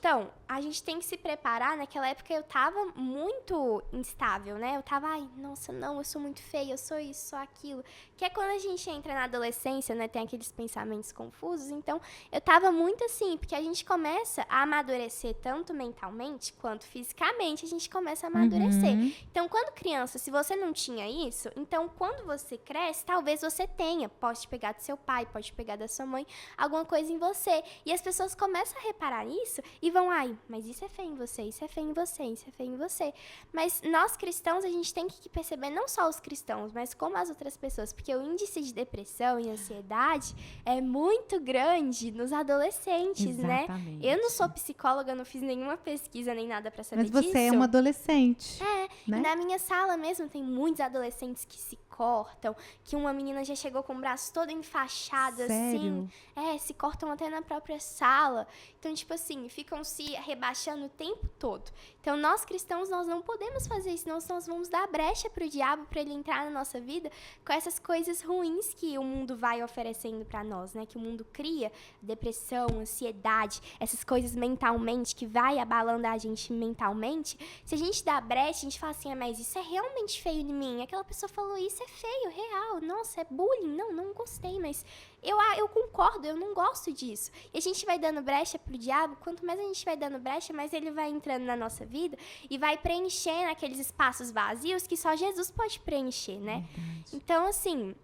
S2: Então, a gente tem que se preparar. Naquela época eu tava muito instável, né? Eu tava, ai, nossa, não, eu sou muito feia, eu sou isso, sou aquilo. Que é quando a gente entra na adolescência, né? Tem aqueles pensamentos confusos. Então, eu tava muito assim, porque a gente começa a amadurecer tanto mentalmente quanto fisicamente, a gente começa a amadurecer. Então, quando criança, se você não tinha isso, então quando você cresce, talvez você tenha. Pode pegar do seu pai, pode pegar da sua mãe, alguma coisa em você. E as pessoas começam a reparar isso e vão, ai, mas isso é feio em você, isso é feio em você, isso é feio em você. Mas nós cristãos, a gente tem que perceber, não só os cristãos, mas como as outras pessoas, porque o índice de depressão e ansiedade é muito grande nos adolescentes,
S1: Exatamente.
S2: né? Eu não sou psicóloga, não fiz nenhuma pesquisa nem nada pra saber
S1: Mas
S2: disso.
S1: você é uma adolescente.
S2: E na minha sala mesmo tem muitos adolescentes que se cortam, que uma menina já chegou com o braço todo enfaixado,
S1: Sério?
S2: assim. Se cortam até na própria sala. Então, tipo assim, ficam se rebaixando o tempo todo. Então, nós cristãos, nós não podemos fazer isso, senão nós vamos dar brecha pro diabo, pra ele entrar na nossa vida com essas coisas ruins que o mundo vai oferecendo pra nós, né? Que o mundo cria, depressão, ansiedade, essas coisas mentalmente, que vai abalando a gente mentalmente. Se a gente dá brecha, a gente fala assim, mas isso é realmente feio em mim. Aquela pessoa falou, isso é feio, real, nossa, é bullying. Não gostei, mas eu concordo, eu não gosto disso. E a gente vai dando brecha pro diabo, quanto mais a gente vai dando brecha, mais ele vai entrando na nossa vida e vai preenchendo aqueles espaços vazios que só Jesus pode preencher, né?
S1: Verdade.
S2: Então, assim,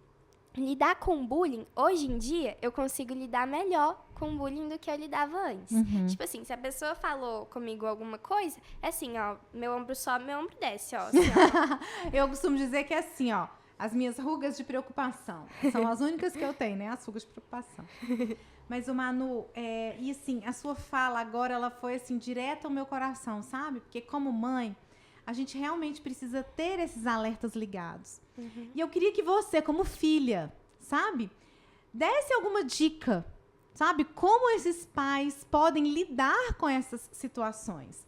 S2: lidar com bullying, hoje em dia, eu consigo lidar melhor com bullying do que eu lidava antes. Tipo assim, se a pessoa falou comigo alguma coisa, é assim, ó, meu ombro sobe, meu ombro desce, ó. Assim, ó.
S1: Eu costumo dizer que é assim, ó, as minhas rugas de preocupação. São as únicas que eu tenho, né? As rugas de preocupação. Mas, o Manu, e assim, a sua fala agora, ela foi assim, direto ao meu coração, sabe? Porque como mãe, a gente realmente precisa ter esses alertas ligados. E eu queria que você, como filha, sabe? Desse alguma dica, sabe? Como esses pais podem lidar com essas situações.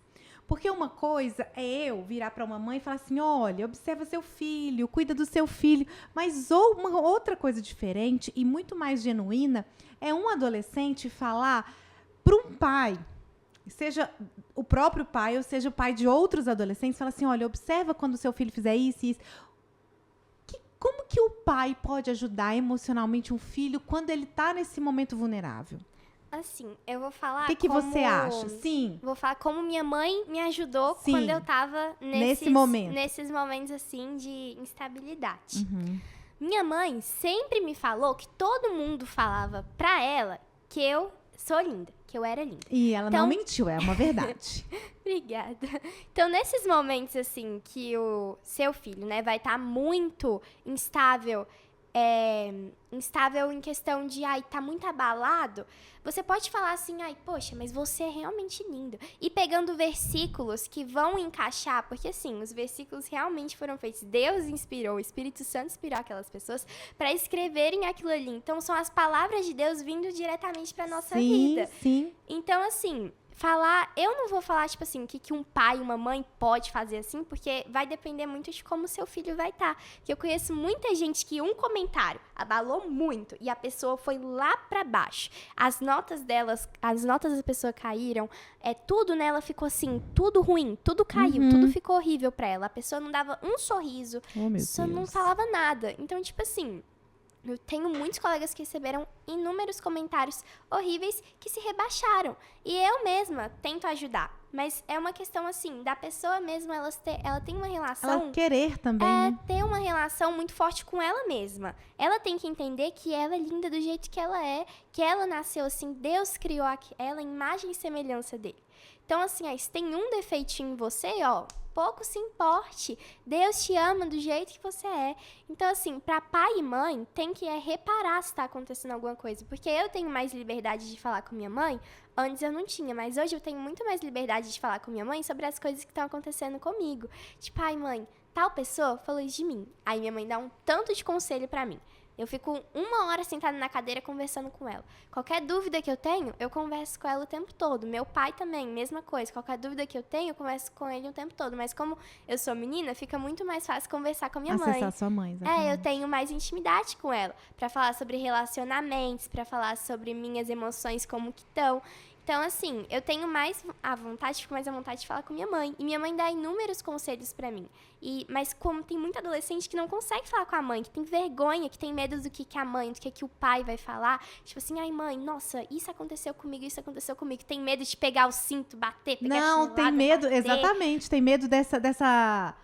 S1: Porque uma coisa é eu virar para uma mãe e falar assim, olha, observa seu filho, cuida do seu filho. Mas uma outra coisa diferente e muito mais genuína é um adolescente falar para um pai, seja o próprio pai ou seja o pai de outros adolescentes, falar assim, olha, observa quando o seu filho fizer isso e isso. Como que o pai pode ajudar emocionalmente um filho quando ele está nesse momento vulnerável?
S2: Assim, eu vou falar
S1: O que você acha? Sim.
S2: Vou falar como minha mãe me ajudou quando eu tava nesses momentos, assim, de instabilidade. Minha mãe sempre me falou que todo mundo falava pra ela que eu sou linda, que eu era linda.
S1: E ela não mentiu, é uma verdade.
S2: Obrigada. Então, nesses momentos, assim, que o seu filho, né, vai estar muito instável, instável em questão de, tá muito abalado, você pode falar assim, poxa, mas você é realmente lindo. E pegando versículos que vão encaixar, porque assim, os versículos realmente foram feitos. Deus inspirou, o Espírito Santo inspirou aquelas pessoas para escreverem aquilo ali. Então, são as palavras de Deus vindo diretamente para nossa vida.
S1: Sim.
S2: Então, assim, eu não vou falar, tipo assim, o que um pai e uma mãe pode fazer assim, porque vai depender muito de como seu filho vai estar. Porque eu conheço muita gente que um comentário abalou muito e a pessoa foi lá pra baixo. As notas da pessoa caíram, tudo nela ficou assim, tudo ruim, tudo caiu, tudo ficou horrível pra ela. A pessoa não dava um sorriso, só não falava nada. Então, tipo assim, eu tenho muitos colegas que receberam inúmeros comentários horríveis que se rebaixaram. E eu mesma tento ajudar. Mas é uma questão, assim, da pessoa mesma, ela tem uma relação...
S1: Ela querer também.
S2: Ter uma relação muito forte com ela mesma. Ela tem que entender que ela é linda do jeito que ela é, que ela nasceu assim, Deus criou ela em imagem e semelhança dele. Então, assim, se tem um defeitinho em você, pouco se importe. Deus te ama do jeito que você é. Então, assim, para pai e mãe, tem que reparar se está acontecendo alguma coisa. Porque eu tenho mais liberdade de falar com minha mãe. Antes eu não tinha, mas hoje eu tenho muito mais liberdade de falar com minha mãe sobre as coisas que estão acontecendo comigo. Tipo, mãe, tal pessoa falou isso de mim. Aí minha mãe dá um tanto de conselho para mim. Eu fico 1 hora sentada na cadeira conversando com ela. Qualquer dúvida que eu tenho, eu converso com ela o tempo todo. Meu pai também, mesma coisa. Qualquer dúvida que eu tenho, eu converso com ele o tempo todo. Mas como eu sou menina, fica muito mais fácil conversar com a minha mãe.
S1: Acessar sua mãe, exatamente.
S2: Eu tenho mais intimidade com ela. Pra falar sobre relacionamentos, pra falar sobre minhas emoções, como que estão. Então, assim, eu tenho mais a vontade, fico mais à vontade de falar com minha mãe. E minha mãe dá inúmeros conselhos pra mim. Mas como tem muito adolescente que não consegue falar com a mãe, que tem vergonha, que tem medo do que a mãe, do que o pai vai falar. Tipo assim, ai mãe, nossa, isso aconteceu comigo. Tem medo de pegar o cinto, bater, pegar a
S1: Não, tem medo,
S2: bater.
S1: exatamente, tem medo dessa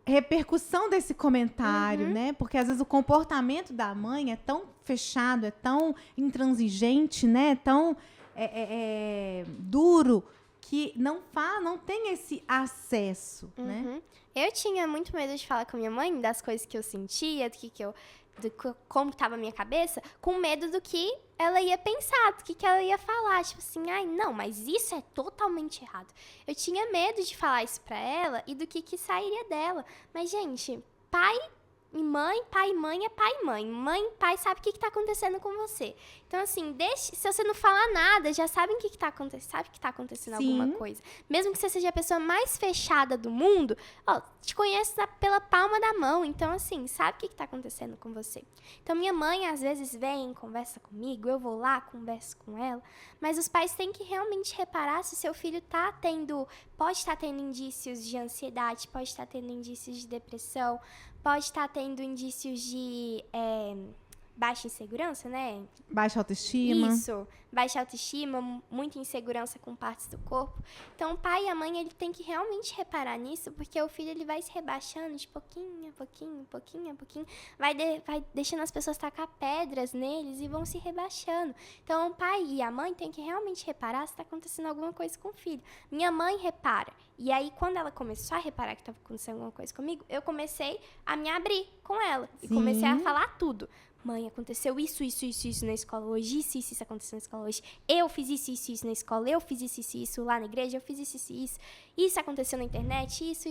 S1: repercussão desse comentário, né? Porque às vezes o comportamento da mãe é tão fechado, é tão intransigente, né? Tão duro que não tem esse acesso, né?
S2: Eu tinha muito medo de falar com minha mãe das coisas que eu sentia, como estava a minha cabeça, com medo do que ela ia pensar, do que ela ia falar. Tipo assim, ai, não, mas isso é totalmente errado. Eu tinha medo de falar isso pra ela e do que sairia dela. Mas, gente, pai e mãe é pai e mãe. Mãe e pai sabem o que tá acontecendo com você. Então, assim, se você não falar nada, já sabem o que tá acontecendo, sabe que tá acontecendo alguma coisa. Mesmo que você seja a pessoa mais fechada do mundo, te conhece pela palma da mão. Então, assim, sabe o que tá acontecendo com você. Então, minha mãe, às vezes, vem, conversa comigo, eu vou lá, converso com ela. Mas os pais têm que realmente reparar se o seu filho pode estar tendo indícios de ansiedade, pode estar tendo indícios de depressão, pode estar tendo indícios de baixa insegurança, né?
S1: Baixa autoestima.
S2: Isso, baixa autoestima, muita insegurança com partes do corpo. Então, o pai e a mãe, ele tem que realmente reparar nisso, porque o filho, ele vai se rebaixando de pouquinho a pouquinho, vai deixando as pessoas tacar pedras neles e vão se rebaixando. Então, o pai e a mãe tem que realmente reparar se está acontecendo alguma coisa com o filho. Minha mãe repara. E aí, quando ela começou a reparar que estava acontecendo alguma coisa comigo, eu comecei a me abrir com ela. E comecei a falar tudo. Mãe, aconteceu isso na escola hoje, isso aconteceu na escola hoje. Eu fiz isso na escola, eu fiz isso lá na igreja, eu fiz isso. Isso aconteceu na internet, isso,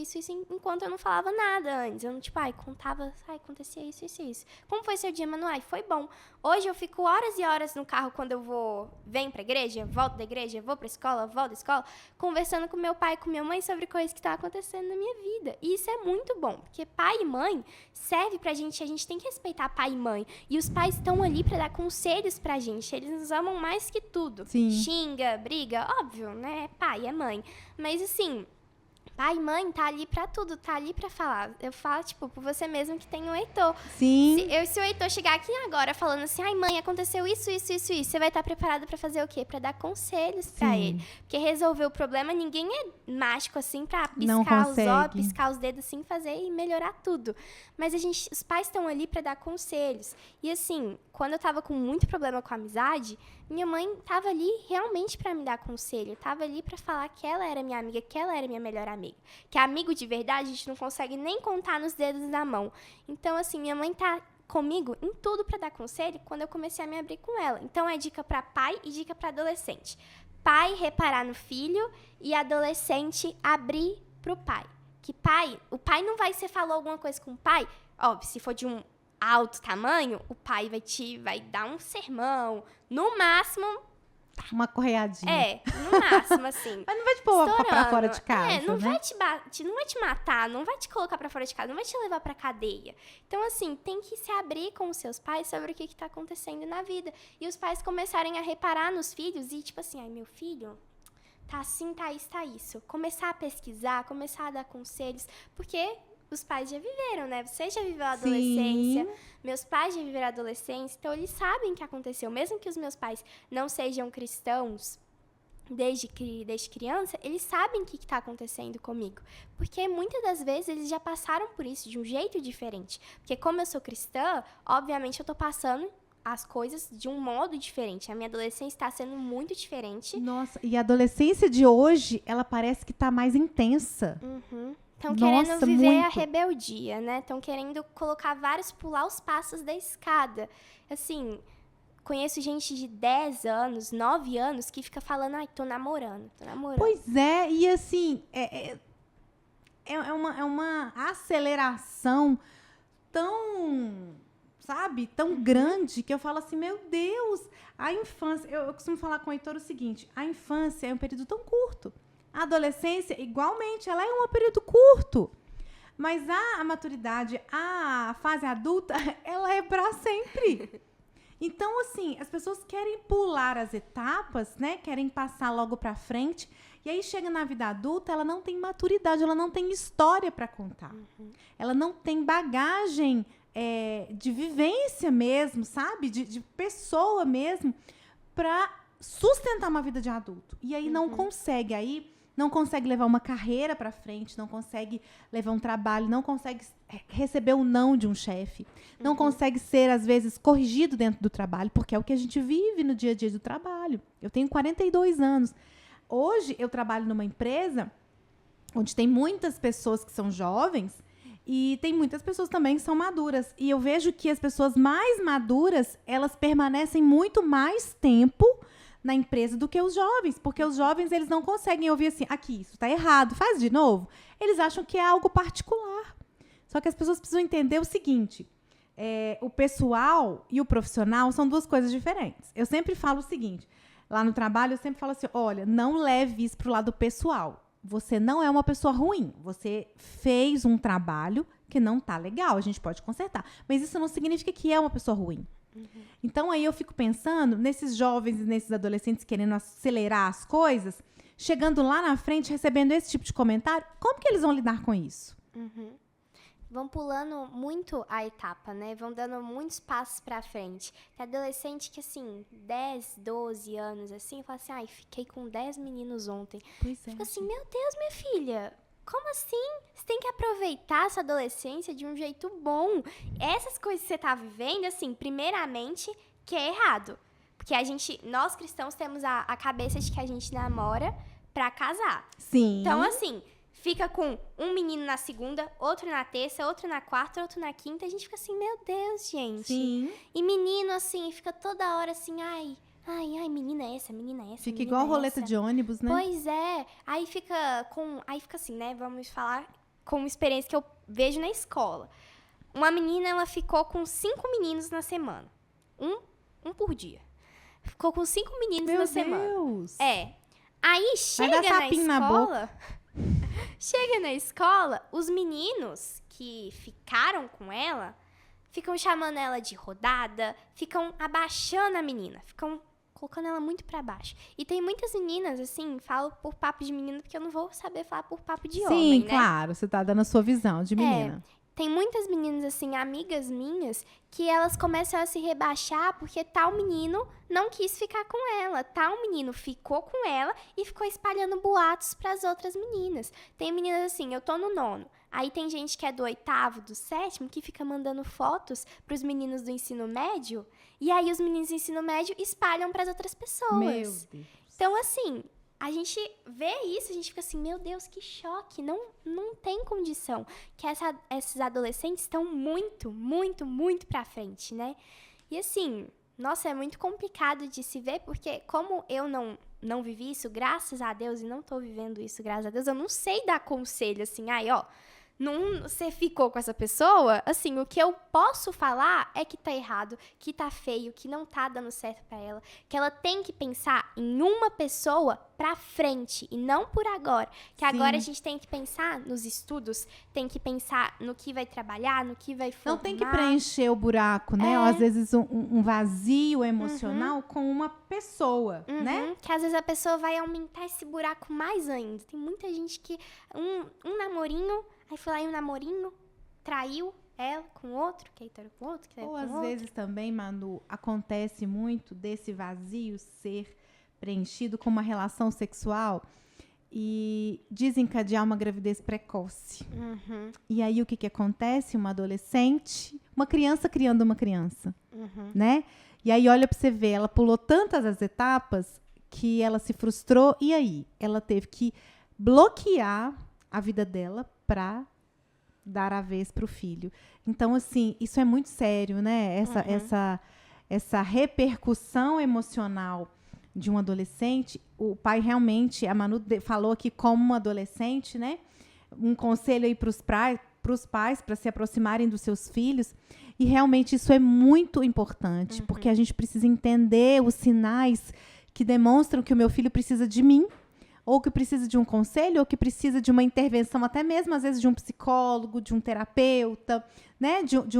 S2: enquanto eu não falava nada antes. Eu não, contava, acontecia isso. Como foi seu dia, Manu? Foi bom. Hoje eu fico horas e horas no carro quando eu venho pra igreja, volto da igreja, vou pra escola, volto da escola, conversando com meu pai e com minha mãe sobre coisas que estão acontecendo na minha vida. E isso é muito bom, porque pai e mãe serve pra gente, a gente tem que respeitar pai e mãe. E os pais estão ali pra dar conselhos pra gente, eles nos amam mais que tudo.
S1: Sim.
S2: Xinga, briga, óbvio, né? Pai é mãe. Mas assim, pai e mãe tá ali pra tudo, tá ali pra falar. Eu falo, por você mesmo que tem o Heitor.
S1: Sim.
S2: Se o Heitor chegar aqui agora falando assim, ai mãe, aconteceu isso, você vai estar preparada pra fazer o quê? Pra dar conselhos pra ele. Porque resolver o problema, ninguém é mágico assim pra piscar os dedos assim, fazer e melhorar tudo. Mas os pais estão ali pra dar conselhos. E assim, quando eu tava com muito problema com a amizade, minha mãe tava ali realmente pra me dar conselho. Tava ali pra falar que ela era minha amiga, que ela era minha melhor amiga. Que amigo de verdade a gente não consegue nem contar nos dedos da mão. Então, assim, minha mãe tá comigo em tudo pra dar conselho quando eu comecei a me abrir com ela. Então, é dica pra pai e dica pra adolescente. Pai reparar no filho e adolescente abrir pro pai. Que o pai não vai, você falou alguma coisa com o pai, óbvio, se for de um alto tamanho, o pai vai dar um sermão, no máximo...
S1: Uma correadinha.
S2: No máximo, assim.
S1: Mas não vai te pôr pra fora de casa,
S2: não
S1: né?
S2: não vai te matar, não vai te colocar pra fora de casa, não vai te levar pra cadeia. Então, assim, tem que se abrir com os seus pais sobre o que tá acontecendo na vida. E os pais começarem a reparar nos filhos e, ai, meu filho... tá assim, tá isso. Começar a pesquisar, começar a dar conselhos, porque os pais já viveram, né? Você já viveu a adolescência, meus pais já viveram a adolescência, então eles sabem o que aconteceu. Mesmo que os meus pais não sejam cristãos desde criança, eles sabem o que está acontecendo comigo. Porque muitas das vezes eles já passaram por isso de um jeito diferente. Porque como eu sou cristã, obviamente eu tô passando as coisas de um modo diferente. A minha adolescência está sendo muito diferente.
S1: Nossa, e a adolescência de hoje, ela parece que tá mais intensa.
S2: Estão querendo viver a rebeldia, né? Estão querendo pular os passos da escada. Assim, conheço gente de 10 anos, 9 anos, que fica falando, ai, tô namorando.
S1: Pois é, e assim, é uma aceleração tão... sabe? Tão grande que eu falo assim, meu Deus, a infância... Eu costumo falar com o Heitor o seguinte, a infância é um período tão curto. A adolescência, igualmente, ela é um período curto. Mas a maturidade, a fase adulta, ela é para sempre. Então, assim, as pessoas querem pular as etapas, né? Querem passar logo pra frente. E aí chega na vida adulta, ela não tem maturidade, ela não tem história para contar. Ela não tem bagagem de vivência mesmo, sabe? De pessoa mesmo, para sustentar uma vida de adulto. E aí não consegue levar uma carreira para frente, não consegue levar um trabalho, não consegue receber o não de um chefe, não consegue ser, às vezes, corrigido dentro do trabalho, porque é o que a gente vive no dia a dia do trabalho. Eu tenho 42 anos. Hoje, eu trabalho numa empresa onde tem muitas pessoas que são jovens e tem muitas pessoas também que são maduras. E eu vejo que as pessoas mais maduras, elas permanecem muito mais tempo na empresa do que os jovens, porque os jovens, eles não conseguem ouvir assim, aqui, isso está errado, faz de novo. Eles acham que é algo particular. Só que as pessoas precisam entender o seguinte, o pessoal e o profissional são duas coisas diferentes. Eu sempre falo o seguinte, lá no trabalho eu sempre falo assim, olha, não leve isso para o lado pessoal. Você não é uma pessoa ruim, você fez um trabalho que não está legal, a gente pode consertar. Mas isso não significa que é uma pessoa ruim. Então, aí eu fico pensando nesses jovens e nesses adolescentes querendo acelerar as coisas, chegando lá na frente, recebendo esse tipo de comentário, como que eles vão lidar com isso?
S2: Vão pulando muito a etapa, né? Vão dando muitos passos pra frente. Tem adolescente que, assim, 10, 12 anos, assim, fala assim, ai, fiquei com 10 meninos ontem.
S1: Pois é.
S2: Fica assim, meu Deus, minha filha, como assim? Você tem que aproveitar essa adolescência de um jeito bom. Essas coisas que você tá vivendo, assim, primeiramente, que é errado. Porque nós cristãos temos a cabeça de que a gente namora pra casar.
S1: Sim.
S2: Então, assim, fica com um menino na segunda, outro na terça, outro na quarta, outro na quinta. A gente fica assim, meu Deus, gente.
S1: Sim.
S2: E menino, assim, fica toda hora assim, ai, menina é essa, menina é essa.
S1: Fica
S2: menina
S1: igual
S2: é
S1: roleta
S2: essa.
S1: de ônibus, né?
S2: Pois é. Aí fica assim, né? Vamos falar com uma experiência que eu vejo na escola. Uma menina, ela ficou com 5 meninos na semana. Um por dia. Ficou com 5 meninos na semana.
S1: Meu Deus!
S2: Aí chega
S1: dar sapinho na
S2: escola. Chega na escola, os meninos que ficaram com ela ficam chamando ela de rodada, ficam abaixando a menina, ficam colocando ela muito pra baixo. E tem muitas meninas, assim, falo por papo de menina, porque eu não vou saber falar por papo de homem,
S1: Sim,
S2: né?
S1: claro, você tá dando a sua visão de menina.
S2: Tem muitas meninas, assim, amigas minhas, que elas começam a se rebaixar porque tal menino não quis ficar com ela. Tal menino ficou com ela e ficou espalhando boatos pras outras meninas. Tem meninas assim, eu tô no 9º. Aí tem gente que é do 8º, do 7º, que fica mandando fotos pros meninos do ensino médio. E aí os meninos do ensino médio espalham pras outras pessoas.
S1: Meu Deus.
S2: Então, assim, a gente vê isso, a gente fica assim, meu Deus, que choque, não tem condição. Que esses adolescentes estão muito, muito, muito pra frente, né? E assim, nossa, é muito complicado de se ver, porque como eu não vivi isso, graças a Deus, e não tô vivendo isso, graças a Deus, eu não sei dar conselho, assim, você ficou com essa pessoa, assim, o que eu posso falar é que tá errado, que tá feio, que não tá dando certo pra ela, que ela tem que pensar em uma pessoa pra frente e não por agora. Que
S1: Sim.
S2: Agora a gente tem que pensar nos estudos, tem que pensar no que vai trabalhar, no que vai formar.
S1: Não tem que preencher o buraco, né? Ou às vezes um vazio emocional com uma pessoa, né?
S2: Que às vezes a pessoa vai aumentar esse buraco mais ainda. Tem muita gente que um namorinho, aí foi lá e um namorinho traiu ela com outro, que aí traiu com outro, que traiu
S1: Ou
S2: com
S1: às
S2: outro.
S1: vezes também, Manu, acontece muito desse vazio ser preenchido com uma relação sexual e desencadear uma gravidez precoce. E aí o que acontece? Uma adolescente, uma criança criando uma criança, né? E aí olha pra você ver, ela pulou tantas as etapas que ela se frustrou e aí ela teve que bloquear a vida dela pra dar a vez pro filho. Então, assim, isso é muito sério, né? Essa repercussão emocional de um adolescente, o pai realmente, a Manu falou aqui como um adolescente, né? Um conselho aí para os pais para se aproximarem dos seus filhos. E realmente isso é muito importante, porque a gente precisa entender os sinais que demonstram que o meu filho precisa de mim, ou que precisa de um conselho, ou que precisa de uma intervenção, até mesmo às vezes de um psicólogo, de um terapeuta, né? De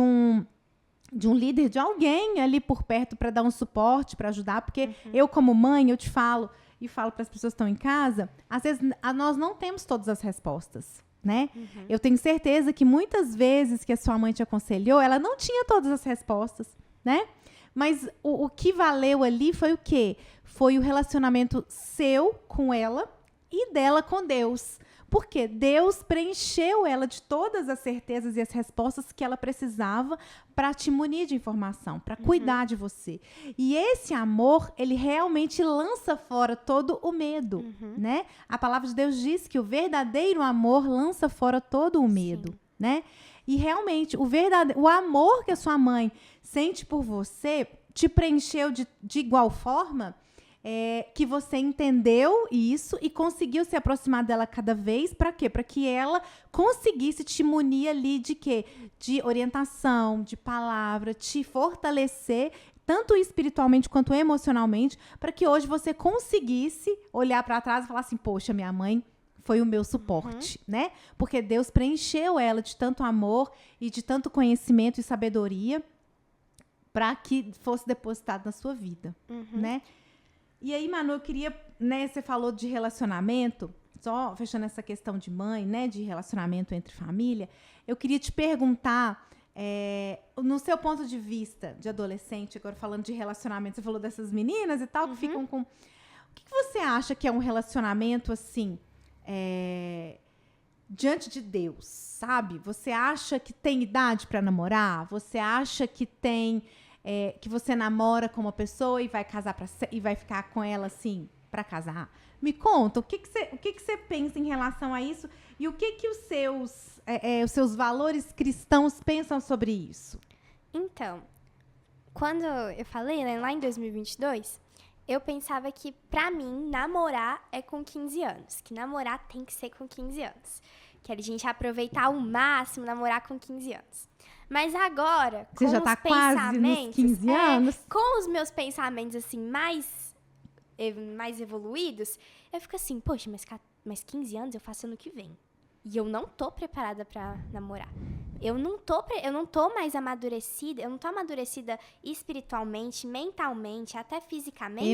S1: de um líder, de alguém ali por perto para dar um suporte, para ajudar, porque eu como mãe, eu te falo e falo para as pessoas que estão em casa, às vezes nós não temos todas as respostas, né? Eu tenho certeza que muitas vezes que a sua mãe te aconselhou, ela não tinha todas as respostas, né? Mas o que valeu ali foi o quê? Foi o relacionamento seu com ela e dela com Deus. Porque Deus preencheu ela de todas as certezas e as respostas que ela precisava para te munir de informação, para cuidar de você. E esse amor, ele realmente lança fora todo o medo, né? A palavra de Deus diz que o verdadeiro amor lança fora todo o medo, né? E realmente, o amor que a sua mãe sente por você te preencheu de igual forma, que você entendeu isso e conseguiu se aproximar dela cada vez. Para quê? Para que ela conseguisse te munir ali de quê? De orientação, de palavra, te fortalecer, tanto espiritualmente quanto emocionalmente, para que hoje você conseguisse olhar para trás e falar assim, poxa, minha mãe foi o meu suporte, né? Porque Deus preencheu ela de tanto amor e de tanto conhecimento e sabedoria para que fosse depositado na sua vida, né? E aí, Manu, eu queria, né, você falou de relacionamento, só fechando essa questão de mãe, né, de relacionamento entre família, eu queria te perguntar, no seu ponto de vista de adolescente, agora falando de relacionamento, você falou dessas meninas e tal, que ficam com... O que você acha que é um relacionamento, assim, diante de Deus, sabe? Você acha que tem idade para namorar? Você acha que tem... que você namora com uma pessoa e vai casar e vai ficar com ela assim para casar? Me conta, o que você pensa em relação a isso e o que os seus valores cristãos pensam sobre isso?
S2: Então, quando eu falei, né, lá em 2022, eu pensava que, pra mim, namorar é com 15 anos. Que namorar tem que ser com 15 anos. Que a gente aproveitar ao máximo, namorar com 15 anos. Mas agora, com
S1: você já tá quase nos 15 anos?
S2: Com os meus pensamentos, assim, mais evoluídos, eu fico assim, poxa, mas 15 anos eu faço ano que vem. E eu não tô preparada pra namorar. Eu não tô mais amadurecida, eu não tô amadurecida espiritualmente, mentalmente, até fisicamente.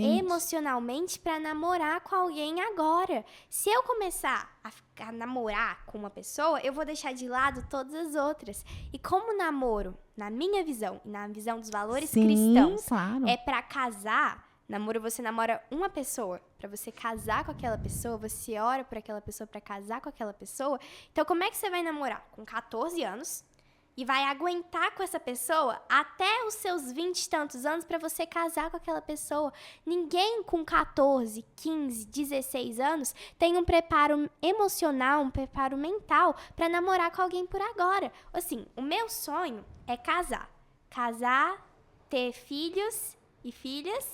S2: Emocionalmente pra namorar com alguém agora. Se eu começar a namorar com uma pessoa, eu vou deixar de lado todas as outras. E como namoro, na minha visão, e na visão dos valores cristãos,
S1: claro,
S2: é pra casar. Namoro, você namora uma pessoa. Pra você casar com aquela pessoa, você ora por aquela pessoa pra casar com aquela pessoa. Então, como é que você vai namorar? Com 14 anos e vai aguentar com essa pessoa até os seus 20 e tantos anos pra você casar com aquela pessoa. Ninguém com 14, 15, 16 anos tem um preparo emocional, um preparo mental pra namorar com alguém por agora. Assim, o meu sonho é casar. Casar, ter filhos e filhas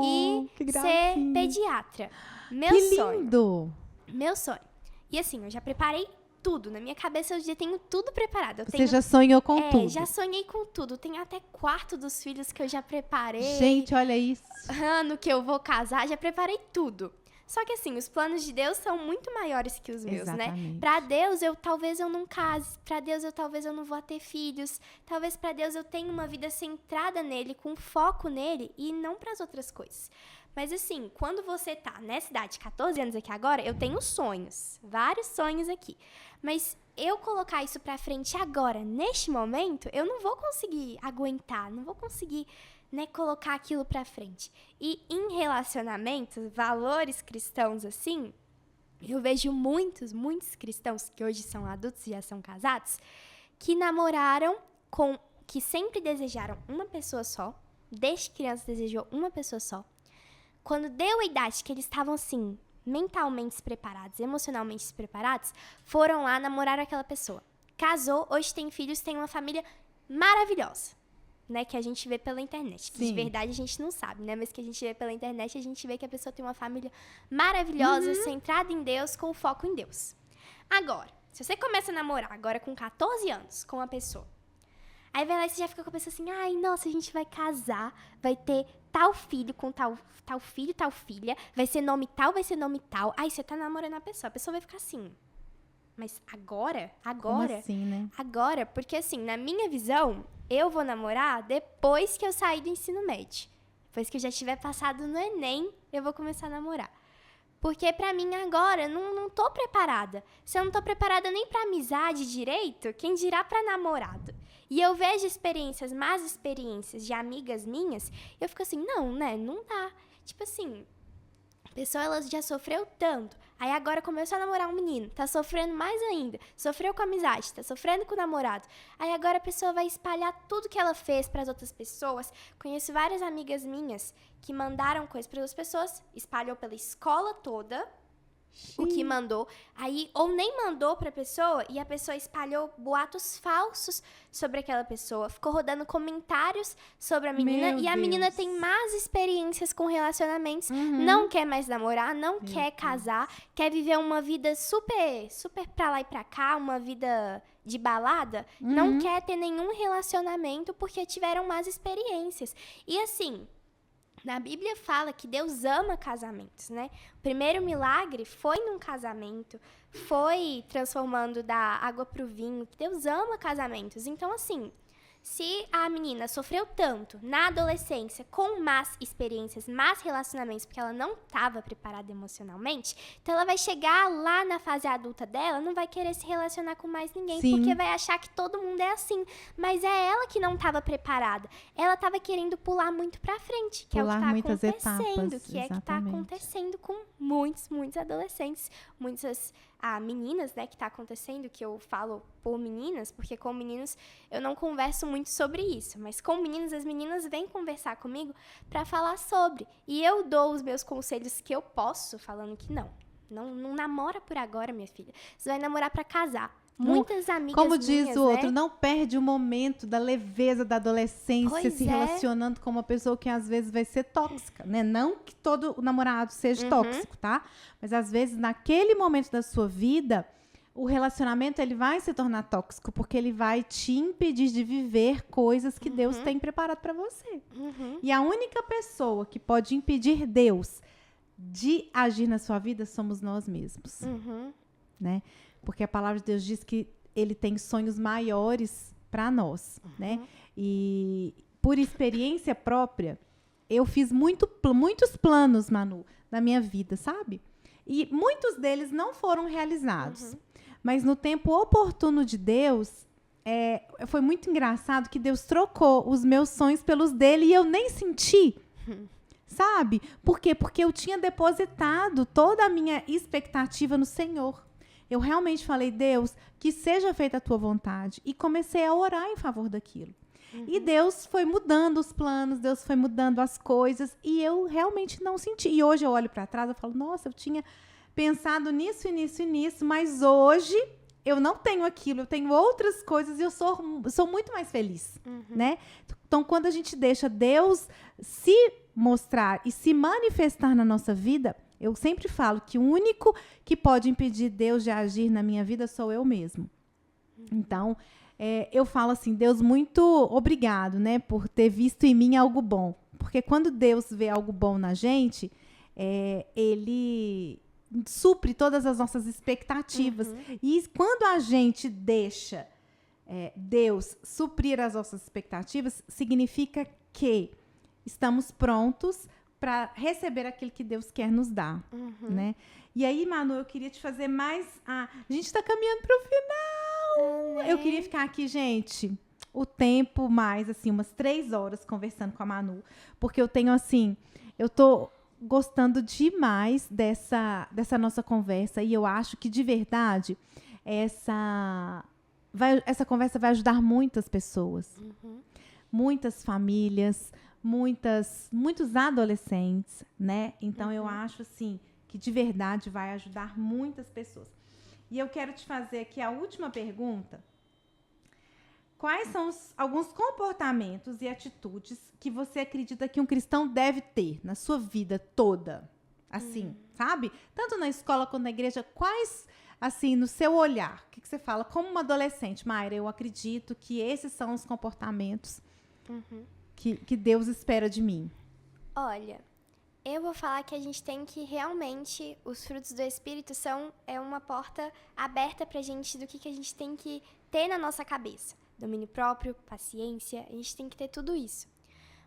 S2: e ser pediatra. Meu
S1: lindo!
S2: Meu sonho. E assim, eu já preparei tudo. Na minha cabeça eu já tenho tudo preparado.
S1: Você já sonhou com tudo?
S2: Já sonhei com tudo. Tenho até quarto dos filhos que eu já preparei.
S1: Gente, olha isso.
S2: Ano que eu vou casar, já preparei tudo. Só que assim, os planos de Deus são muito maiores que os meus,
S1: Exatamente.
S2: né? Pra Deus, talvez eu não case. Pra Deus, talvez eu não vou ter filhos. Talvez pra Deus eu tenha uma vida centrada nele, com foco nele e não pras outras coisas. Mas assim, quando você tá nessa idade, 14 anos aqui agora, eu tenho sonhos. Vários sonhos aqui. Mas eu colocar isso pra frente agora, neste momento, eu não vou conseguir aguentar, não vou conseguir... né, colocar aquilo pra frente. E em relacionamentos, valores cristãos assim, eu vejo muitos cristãos que hoje são adultos e já são casados, que namoraram que sempre desejaram uma pessoa só, desde criança desejou uma pessoa só. Quando deu a idade que eles estavam assim, mentalmente preparados, emocionalmente preparados, foram lá, namoraram aquela pessoa. Casou, hoje tem filhos, tem uma família maravilhosa. Né, que a gente vê pela internet. Que de verdade a gente não sabe, né? Mas que a gente vê pela internet, a gente vê que a pessoa tem uma família maravilhosa, centrada em Deus, com foco em Deus. Agora, se você começa a namorar agora com 14 anos com uma pessoa, aí vai lá e você já fica com a pessoa assim, ai, nossa, a gente vai casar, vai ter tal filho com tal filho, tal filha, vai ser nome tal, vai ser nome tal. Aí você tá namorando a pessoa vai ficar assim, mas agora?
S1: Como assim, né?
S2: Agora, porque assim, na minha visão, eu vou namorar depois que eu sair do ensino médio. Depois que eu já tiver passado no Enem, eu vou começar a namorar. Porque pra mim agora, não tô preparada. Se eu não tô preparada nem pra amizade direito, quem dirá pra namorado? E eu vejo más experiências de amigas minhas, eu fico assim, não, né, não dá. Tipo assim, a pessoa ela já sofreu tanto, aí agora começou a namorar um menino, tá sofrendo mais ainda, sofreu com a amizade, tá sofrendo com o namorado. Aí agora a pessoa vai espalhar tudo que ela fez pras outras pessoas. Conheço várias amigas minhas que mandaram coisas para outras pessoas, espalhou pela escola toda o que mandou, aí ou nem mandou pra pessoa e a pessoa espalhou boatos falsos sobre aquela pessoa, ficou rodando comentários sobre a menina.
S1: Meu
S2: E a menina
S1: Deus.
S2: tem más experiências com relacionamentos, não quer mais namorar, não quer casar, quer viver uma vida super pra lá e pra cá, uma vida de balada, não quer ter nenhum relacionamento porque tiveram más experiências. E assim, na Bíblia fala que Deus ama casamentos, né? O primeiro milagre foi num casamento, foi transformando da água pro vinho. Deus ama casamentos. Então, assim, se a menina sofreu tanto na adolescência com más experiências, más relacionamentos, porque ela não estava preparada emocionalmente, então ela vai chegar lá na fase adulta dela, não vai querer se relacionar com mais ninguém,
S1: Sim.
S2: porque vai achar que todo mundo é assim. Mas é ela que não estava preparada. Ela estava querendo pular muito pra frente, que
S1: Pular
S2: é o que tá
S1: muitas
S2: acontecendo,
S1: etapas,
S2: que é que tá
S1: exatamente.
S2: acontecendo com muitos adolescentes, muitas meninas, né, que tá acontecendo, que eu falo por meninas, porque com meninos eu não converso muito sobre isso, mas com meninos, as meninas vêm conversar comigo pra falar sobre, e eu dou os meus conselhos que eu posso, falando que não namora por agora, minha filha, você vai namorar pra casar. Muitas amigas
S1: Como diz
S2: minhas,
S1: o outro,
S2: né?
S1: não perde o momento da leveza da adolescência,
S2: Pois
S1: se
S2: é.
S1: relacionando com uma pessoa que às vezes vai ser tóxica, né? Não que todo namorado seja tóxico, tá? Mas às vezes naquele momento da sua vida, o relacionamento ele vai se tornar tóxico porque ele vai te impedir de viver coisas que Deus tem preparado para você. E a única pessoa que pode impedir Deus de agir na sua vida somos nós mesmos, né? Porque a palavra de Deus diz que ele tem sonhos maiores para nós, né? E por experiência própria, eu fiz muitos planos, Manu, na minha vida, sabe? E muitos deles não foram realizados. Mas no tempo oportuno de Deus, foi muito engraçado que Deus trocou os meus sonhos pelos dele e eu nem senti. Sabe? Por quê? Porque eu tinha depositado toda a minha expectativa no Senhor. Eu realmente falei, Deus, que seja feita a tua vontade. E comecei a orar em favor daquilo. E Deus foi mudando os planos, Deus foi mudando as coisas. E eu realmente não senti. E hoje eu olho para trás e falo, nossa, eu tinha pensado nisso e nisso e nisso. Mas hoje eu não tenho aquilo. Eu tenho outras coisas e eu sou muito mais feliz. Né? Então, quando a gente deixa Deus se mostrar e se manifestar na nossa vida, eu sempre falo que o único que pode impedir Deus de agir na minha vida sou eu mesmo. Então, eu falo assim, Deus, muito obrigado, né, por ter visto em mim algo bom. Porque quando Deus vê algo bom na gente, Ele supre todas as nossas expectativas. E quando a gente deixa Deus suprir as nossas expectativas, significa que estamos prontos para receber aquilo que Deus quer nos dar, né? E aí, Manu, eu queria te fazer mais... a gente está caminhando para o final! Eu queria ficar aqui, gente, o tempo mais, assim, umas 3 horas conversando com a Manu, porque eu tenho, assim, eu tô gostando demais dessa nossa conversa e eu acho que, de verdade, essa conversa vai ajudar muitas pessoas, muitas famílias, muitos adolescentes, né? Então, eu acho, assim, que de verdade vai ajudar muitas pessoas. E eu quero te fazer aqui a última pergunta. Quais são alguns comportamentos e atitudes que você acredita que um cristão deve ter na sua vida toda? Assim, sabe? Tanto na escola quanto na igreja. Quais, assim, no seu olhar, o que você fala? Como uma adolescente, Mayra, eu acredito que esses são os comportamentos que Deus espera de mim.
S2: Olha, Eu vou falar que a gente tem que realmente, os frutos do Espírito são uma porta aberta pra gente do que a gente tem que ter na nossa cabeça. Domínio próprio, paciência, a gente tem que ter tudo isso.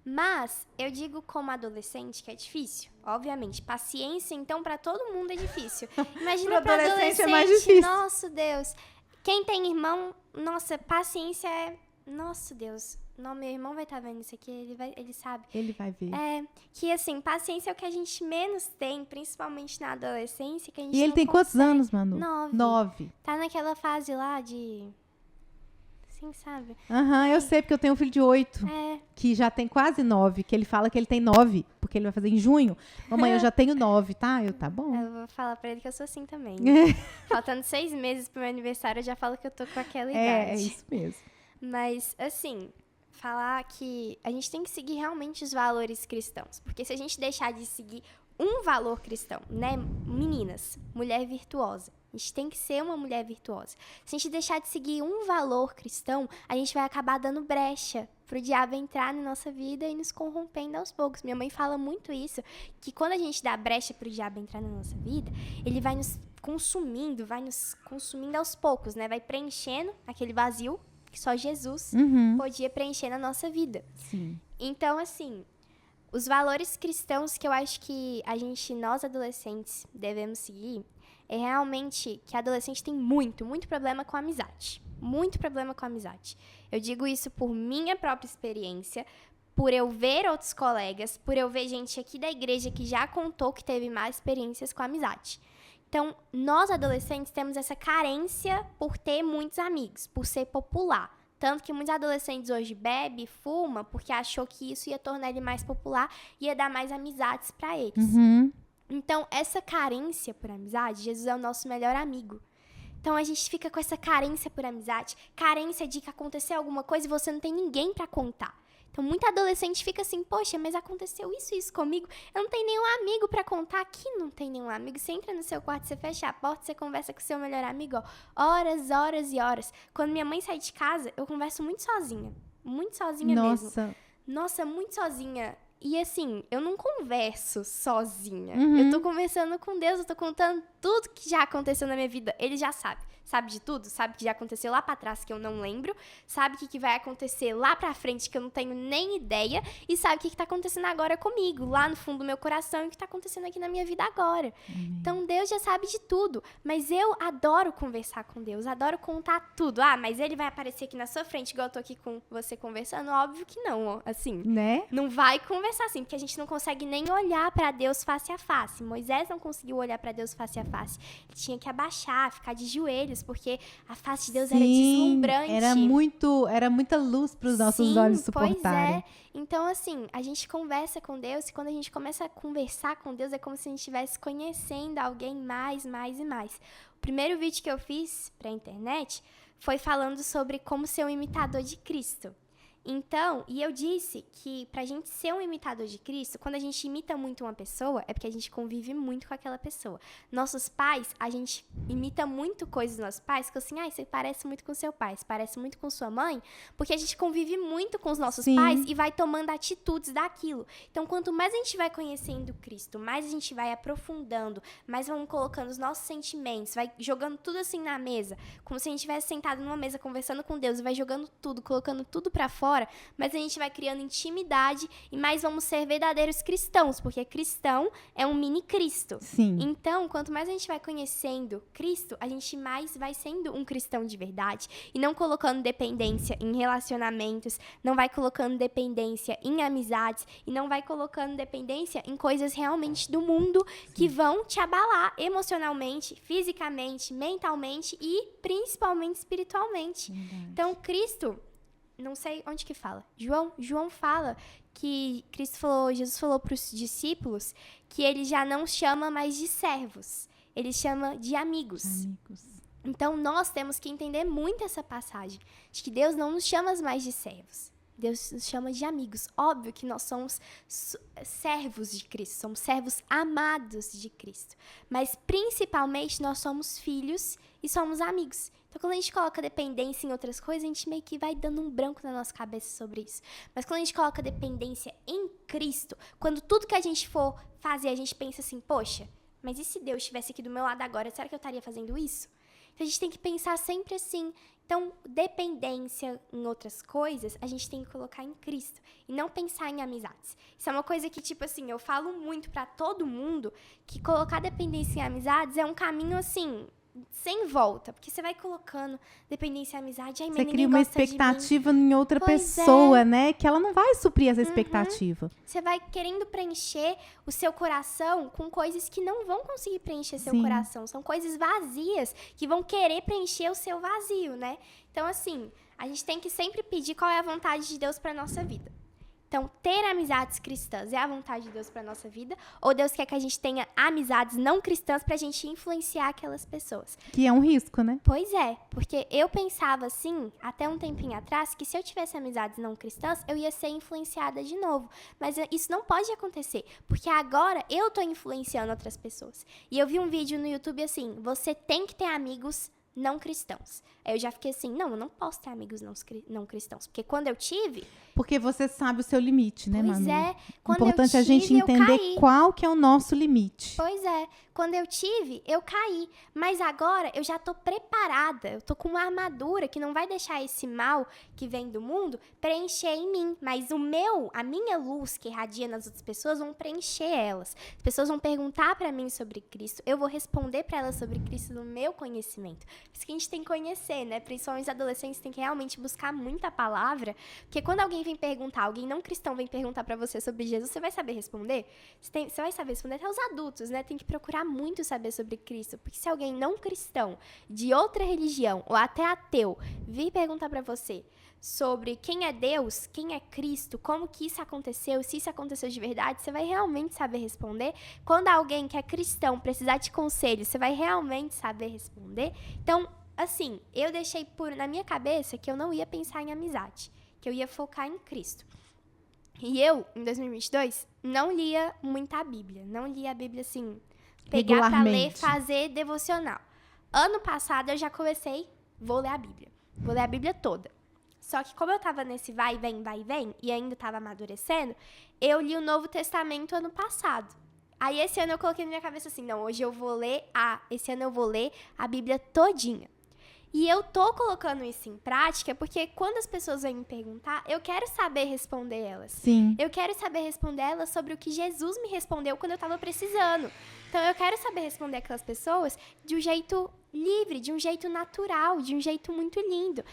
S2: Mas eu digo como adolescente que é difícil, obviamente. Paciência, então, pra todo mundo é difícil. Imagina pra adolescente,
S1: é mais difícil.
S2: nosso Deus. Quem tem irmão, nossa, paciência é... Nosso Deus. Não, meu irmão vai estar vendo isso aqui, ele sabe.
S1: Ele vai ver.
S2: Que assim, paciência é o que a gente menos tem, principalmente na adolescência, que a gente
S1: E ele
S2: não
S1: tem quantos
S2: consegue.
S1: anos, Manu?
S2: 9. Tá naquela fase lá de... Assim, sabe?
S1: Aham, eu sei, porque eu tenho um filho de 8, que já tem quase 9, que ele fala que ele tem 9, porque ele vai fazer em junho. Mamãe, eu já tenho 9, tá? Tá bom.
S2: Eu vou falar pra ele que eu sou assim também. Faltando 6 meses pro meu aniversário, eu já falo que eu tô com aquela idade.
S1: É isso mesmo.
S2: Mas, assim, falar que a gente tem que seguir realmente os valores cristãos. Porque se a gente deixar de seguir um valor cristão, né? Meninas, mulher virtuosa. A gente tem que ser uma mulher virtuosa. Se a gente deixar de seguir um valor cristão, a gente vai acabar dando brecha pro diabo entrar na nossa vida e nos corrompendo aos poucos. Minha mãe fala muito isso, que quando a gente dá brecha pro diabo entrar na nossa vida, ele vai nos consumindo aos poucos, né? Vai preenchendo aquele vazio que só Jesus podia preencher na nossa vida.
S1: Sim.
S2: Então, assim, os valores cristãos que eu acho que nós adolescentes devemos seguir é realmente que adolescente tem muito problema com amizade. Muito problema com amizade. Eu digo isso por minha própria experiência, por eu ver outros colegas, por eu ver gente aqui da igreja que já contou que teve mais experiências com amizade. Então, nós adolescentes temos essa carência por ter muitos amigos, por ser popular. Tanto que muitos adolescentes hoje bebem, fumam, porque achou que isso ia tornar ele mais popular, ia dar mais amizades para eles. Então, essa carência por amizade, Jesus é o nosso melhor amigo. Então, a gente fica com essa carência por amizade, carência de que aconteceu alguma coisa e você não tem ninguém para contar. Então, muita adolescente fica assim, poxa, mas aconteceu isso comigo, eu não tenho nenhum amigo pra contar. Aqui não tem nenhum amigo. Você entra no seu quarto, você fecha a porta, você conversa com o seu melhor amigo, ó, horas e horas. Quando minha mãe sai de casa, eu converso muito sozinha mesmo. Nossa, muito sozinha. E assim, eu não converso sozinha. Eu tô conversando com Deus, eu tô contando tudo que já aconteceu na minha vida. Ele já sabe. Sabe de tudo? Sabe que já aconteceu lá pra trás que eu não lembro. Sabe o que vai acontecer lá pra frente que eu não tenho nem ideia. E sabe o que tá acontecendo agora comigo, lá no fundo do meu coração, e o que tá acontecendo aqui na minha vida agora. Então Deus já sabe de tudo. Mas eu adoro conversar com Deus, adoro contar tudo. Ah, mas ele vai aparecer aqui na sua frente, igual eu tô aqui com você conversando? Óbvio que não, ó. Assim,
S1: né?
S2: Não vai conversar assim, porque a gente não consegue nem olhar pra Deus face a face. Moisés não conseguiu olhar pra Deus face a face. Ele tinha que abaixar, ficar de joelhos, porque a face de Deus era deslumbrante.
S1: Era muita luz para os nossos olhos suportarem.
S2: Pois é. Então, assim, a gente conversa com Deus, e quando a gente começa a conversar com Deus, é como se a gente estivesse conhecendo alguém mais. O primeiro vídeo que eu fiz pra internet foi falando sobre como ser um imitador de Cristo. Então, e eu disse que pra gente ser um imitador de Cristo, quando a gente imita muito uma pessoa, é porque a gente convive muito com aquela pessoa. Nossos pais, a gente imita muito coisas dos nossos pais, que assim, você parece muito com seu pai, você parece muito com sua mãe, porque a gente convive muito com os nossos pais e vai tomando atitudes daquilo. Então, quanto mais a gente vai conhecendo Cristo, mais a gente vai aprofundando, mais vamos colocando os nossos sentimentos, vai jogando tudo assim na mesa, como se a gente estivesse sentado numa mesa conversando com Deus, e vai jogando tudo, colocando tudo pra fora, mas a gente vai criando intimidade e mais vamos ser verdadeiros cristãos, porque cristão é um mini Cristo.
S1: Sim.
S2: Então, quanto mais a gente vai conhecendo Cristo, a gente mais vai sendo um cristão de verdade e não colocando dependência em relacionamentos, não vai colocando dependência em amizades e não vai colocando dependência em coisas realmente do mundo que vão te abalar emocionalmente, fisicamente, mentalmente e principalmente espiritualmente.
S1: Verdade.
S2: Então, Cristo... Não sei onde que fala. João fala que Jesus falou para os discípulos que ele já não chama mais de servos. Ele chama de amigos. Então, nós temos que entender muito essa passagem. De que Deus não nos chama mais de servos. Deus nos chama de amigos. Óbvio que nós somos servos de Cristo, somos servos amados de Cristo. Mas, principalmente, nós somos filhos e somos amigos. Então, quando a gente coloca dependência em outras coisas, a gente meio que vai dando um branco na nossa cabeça sobre isso. Mas quando a gente coloca dependência em Cristo, quando tudo que a gente for fazer, a gente pensa assim, poxa, mas e se Deus estivesse aqui do meu lado agora, será que eu estaria fazendo isso? Então, a gente tem que pensar sempre assim. Então, dependência em outras coisas, a gente tem que colocar em Cristo. E não pensar em amizades. Isso é uma coisa que, tipo assim, eu falo muito pra todo mundo, que colocar dependência em amizades é um caminho, assim, sem volta. Porque você vai colocando dependência em amizade, aí
S1: Você
S2: ninguém
S1: cria uma
S2: gosta de mim.
S1: expectativa em outra
S2: Pois
S1: pessoa, né? Que ela não vai suprir essa expectativa.
S2: Você vai querendo preencher o seu coração com coisas que não vão conseguir preencher seu
S1: Sim.
S2: coração. São coisas vazias que vão querer preencher o seu vazio, né? Então, assim, a gente tem que sempre pedir qual é a vontade de Deus para nossa vida. Então, ter amizades cristãs é a vontade de Deus para nossa vida? Ou Deus quer que a gente tenha amizades não cristãs para a gente influenciar aquelas pessoas?
S1: Que é um risco, né?
S2: Pois é, porque eu pensava assim, até um tempinho atrás, que se eu tivesse amizades não cristãs, eu ia ser influenciada de novo. Mas isso não pode acontecer, porque agora eu tô influenciando outras pessoas. E eu vi um vídeo no YouTube assim, você tem que ter amigos não cristãos. Aí eu já fiquei assim, não, eu não posso ter amigos não cristãos, porque quando eu tive...
S1: Porque você sabe o seu limite, né,
S2: Pois
S1: Manu?
S2: é, quando
S1: Importante
S2: eu
S1: a gente
S2: tive, eu
S1: entender
S2: caí.
S1: qual que é o nosso limite.
S2: Pois é, quando eu tive, eu caí. Mas agora eu já tô preparada, eu tô com uma armadura que não vai deixar esse mal que vem do mundo preencher em mim. Mas a minha luz que irradia nas outras pessoas vão preencher elas. As pessoas vão perguntar pra mim sobre Cristo, eu vou responder pra elas sobre Cristo no meu conhecimento. Por isso que a gente tem que conhecer, né? Principalmente os adolescentes têm que realmente buscar muita palavra, porque quando alguém vem perguntar, alguém não cristão vem perguntar pra você sobre Jesus, você vai saber responder? Você vai saber responder? Até os adultos, né? Tem que procurar muito saber sobre Cristo, porque se alguém não cristão, de outra religião, ou até ateu, vir perguntar pra você sobre quem é Deus, quem é Cristo, como que isso aconteceu, se isso aconteceu de verdade, você vai realmente saber responder? Quando alguém que é cristão precisar de conselho, você vai realmente saber responder? Então, assim, eu deixei na minha cabeça que eu não ia pensar em amizade, que eu ia focar em Cristo. E eu, em 2022, não lia muito a Bíblia. Não lia a Bíblia, assim, pegar pra ler, fazer devocional. Ano passado, eu já comecei, vou ler a Bíblia. Vou ler a Bíblia toda. Só que como eu tava nesse vai e vem, e ainda tava amadurecendo, eu li o Novo Testamento ano passado. Aí, esse ano, eu coloquei na minha cabeça assim, não, esse ano eu vou ler a Bíblia todinha. E eu tô colocando isso em prática porque quando as pessoas vêm me perguntar, eu quero saber responder elas.
S1: Sim.
S2: Eu quero saber responder elas sobre o que Jesus me respondeu quando eu tava precisando. Então, eu quero saber responder aquelas pessoas de um jeito livre, de um jeito natural, de um jeito muito lindo.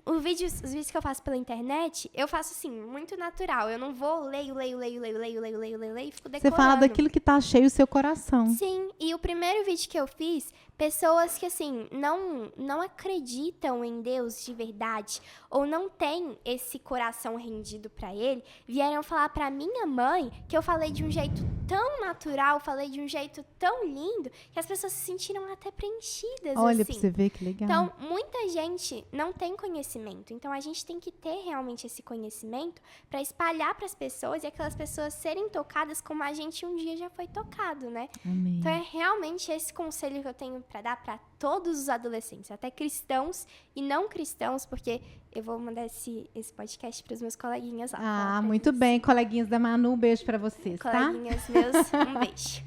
S2: Os vídeos que eu faço pela internet, eu faço assim, muito natural. Eu não vou leio e fico decorando.
S1: Você fala daquilo que tá cheio o seu coração.
S2: Sim, e o primeiro vídeo que eu fiz, pessoas que, assim, não acreditam em Deus de verdade, ou não têm esse coração rendido pra Ele, vieram falar pra minha mãe que eu falei de um jeito tão natural, falei de um jeito tão lindo, que as pessoas se sentiram até preenchidas,
S1: Olha
S2: assim.
S1: pra você ver que legal.
S2: Então, muita gente não tem conhecimento. Então, a gente tem que ter realmente esse conhecimento para espalhar para as pessoas e aquelas pessoas serem tocadas como a gente um dia já foi tocado, né?
S1: Amém.
S2: Então, é realmente esse conselho que eu tenho para dar para todos os adolescentes, até cristãos e não cristãos, porque eu vou mandar esse podcast para os meus coleguinhas lá.
S1: Ah, muito bem, coleguinhas da Manu, um beijo para vocês, tá?
S2: Coleguinhas meus, um beijo.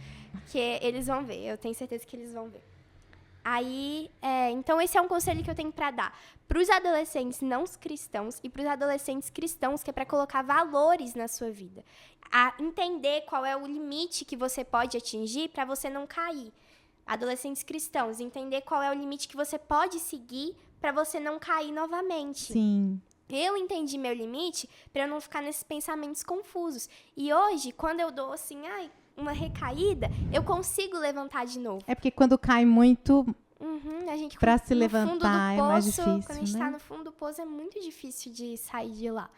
S2: Que eles vão ver, eu tenho certeza que eles vão ver. Aí, então esse é um conselho que eu tenho para dar para os adolescentes não cristãos e para os adolescentes cristãos, que é para colocar valores na sua vida. A entender qual é o limite que você pode atingir para você não cair. Adolescentes cristãos, entender qual é o limite que você pode seguir para você não cair novamente.
S1: Sim.
S2: Eu entendi meu limite para eu não ficar nesses pensamentos confusos. E hoje, quando eu dou assim, uma recaída, eu consigo levantar de novo.
S1: É porque quando cai muito,
S2: a gente,
S1: pra se levantar é mais difícil,
S2: quando a gente
S1: né?
S2: tá no fundo do poço, é muito difícil de sair de lá.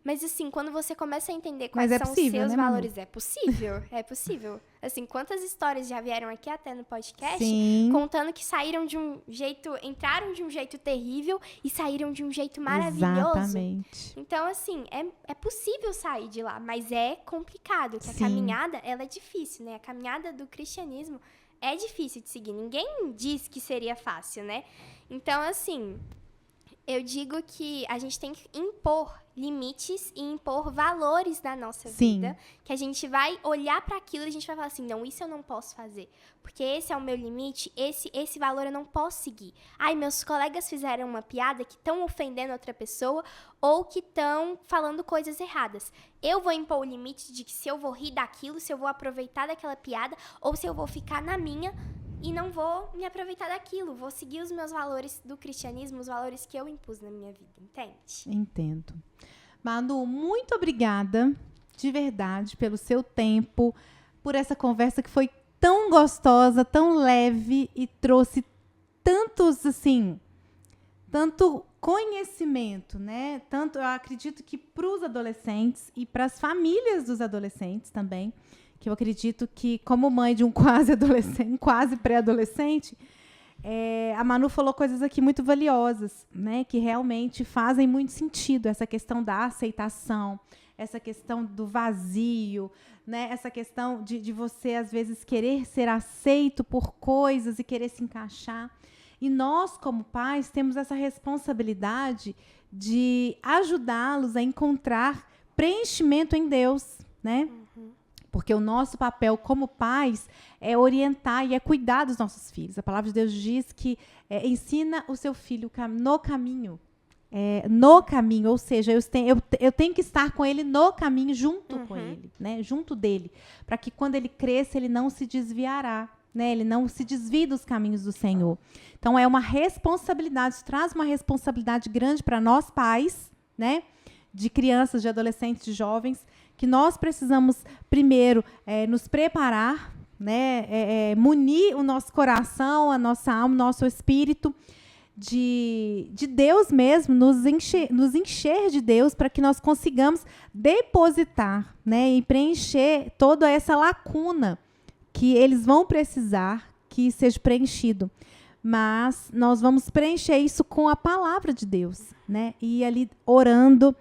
S2: Mas, assim, quando você começa a entender
S1: Mas
S2: quais
S1: é
S2: são
S1: possível,
S2: os seus
S1: né, Manu?
S2: valores, é possível, é possível. Assim, quantas histórias já vieram aqui até no podcast,
S1: Sim.
S2: contando que saíram de um jeito, entraram de um jeito terrível e saíram de um jeito maravilhoso.
S1: Exatamente.
S2: Então, assim, é possível sair de lá, mas é complicado, que a
S1: Sim.
S2: caminhada, ela é difícil, né? A caminhada do cristianismo é difícil de seguir. Ninguém diz que seria fácil, né? Então, assim, eu digo que a gente tem que impor limites e impor valores na nossa
S1: Sim.
S2: vida, que a gente vai olhar para aquilo e a gente vai falar assim, não, isso eu não posso fazer, porque esse é o meu limite, esse valor eu não posso seguir. Ai, meus colegas fizeram uma piada que estão ofendendo outra pessoa ou que estão falando coisas erradas. Eu vou impor o limite de que se eu vou rir daquilo, se eu vou aproveitar daquela piada ou se eu vou ficar na minha e não vou me aproveitar daquilo. Vou seguir os meus valores do cristianismo, os valores que eu impus na minha vida, entende?
S1: Entendo. Manu, muito obrigada, de verdade, pelo seu tempo, por essa conversa que foi tão gostosa, tão leve e trouxe tantos, assim, tanto conhecimento, né? Tanto, eu acredito que para os adolescentes e para as famílias dos adolescentes também, que eu acredito que, como mãe de um quase adolescente, um quase pré-adolescente, a Manu falou coisas aqui muito valiosas, né, que realmente fazem muito sentido. Essa questão da aceitação, essa questão do vazio, né, essa questão de você, às vezes, querer ser aceito por coisas e querer se encaixar. E nós, como pais, temos essa responsabilidade de ajudá-los a encontrar preenchimento em Deus, né? Porque o nosso papel como pais é orientar e é cuidar dos nossos filhos. A palavra de Deus diz que ensina o seu filho no caminho. No caminho, ou seja, eu tenho que estar com ele no caminho, junto com ele, né? Junto dele, para que quando ele cresça, ele não se desviará, né? Ele não se desvie dos caminhos do Senhor. Então, é uma responsabilidade, isso traz uma responsabilidade grande para nós pais, né? De crianças, de adolescentes, de jovens, que nós precisamos, primeiro, nos preparar, né, munir o nosso coração, a nossa alma, o nosso espírito de Deus mesmo, nos encher de Deus, para que nós consigamos depositar, né, e preencher toda essa lacuna que eles vão precisar que seja preenchido. Mas nós vamos preencher isso com a palavra de Deus, né, e ali orando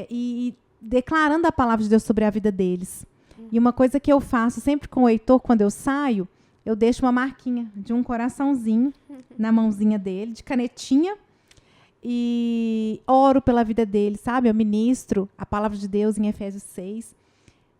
S1: e declarando a palavra de Deus sobre a vida deles. E uma coisa que eu faço sempre com o Heitor, quando eu saio, eu deixo uma marquinha de um coraçãozinho na mãozinha dele, de canetinha, e oro pela vida dele, sabe? Eu ministro a palavra de Deus em Efésios 6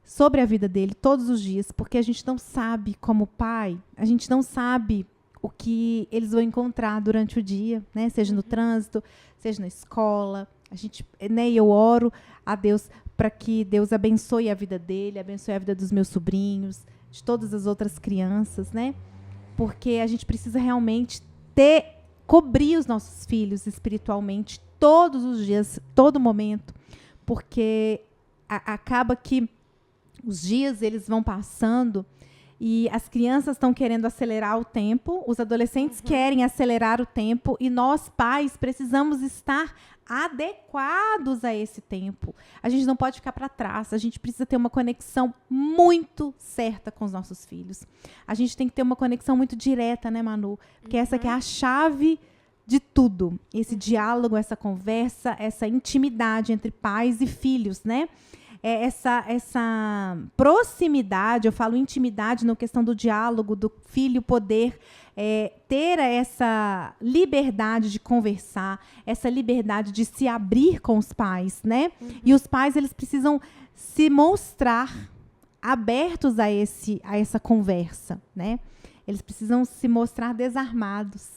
S1: sobre a vida dele todos os dias, porque a gente não sabe, como pai, a gente não sabe o que eles vão encontrar durante o dia, né? Seja no trânsito, seja na escola. A gente, né, eu oro a Deus para que Deus abençoe a vida dele, abençoe a vida dos meus sobrinhos, de todas as outras crianças, né? Porque a gente precisa realmente cobrir os nossos filhos espiritualmente todos os dias, todo momento, porque acaba que os dias eles vão passando e as crianças estão querendo acelerar o tempo, os adolescentes querem acelerar o tempo e nós, pais, precisamos estar adequados a esse tempo. A gente não pode ficar para trás, a gente precisa ter uma conexão muito certa com os nossos filhos. A gente tem que ter uma conexão muito direta, né, Manu? Porque essa que é a chave de tudo. Esse diálogo, essa conversa, essa intimidade entre pais e filhos, né? Essa proximidade, eu falo intimidade na questão do diálogo, do filho poder ter essa liberdade de conversar, essa liberdade de se abrir com os pais, né? E os pais, eles precisam se mostrar abertos a essa conversa, né? Eles precisam se mostrar desarmados,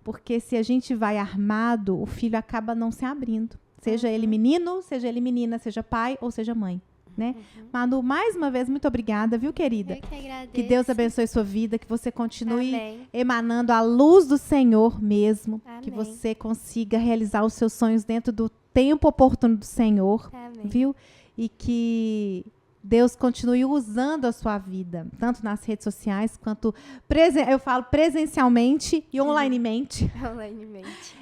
S1: porque se a gente vai armado, o filho acaba não se abrindo. Seja ele menino, seja ele menina, seja pai ou seja mãe, né? Manu, mais uma vez, muito obrigada, viu, querida?
S2: Eu que agradeço.
S1: Que Deus abençoe sua vida, que você continue
S2: Amém.
S1: emanando a luz do Senhor mesmo,
S2: Amém.
S1: que você consiga realizar os seus sonhos dentro do tempo oportuno do Senhor,
S2: Amém.
S1: viu? E que Deus continue usando a sua vida, tanto nas redes sociais, quanto, eu falo presencialmente e onlinemente,
S2: Onlinemente.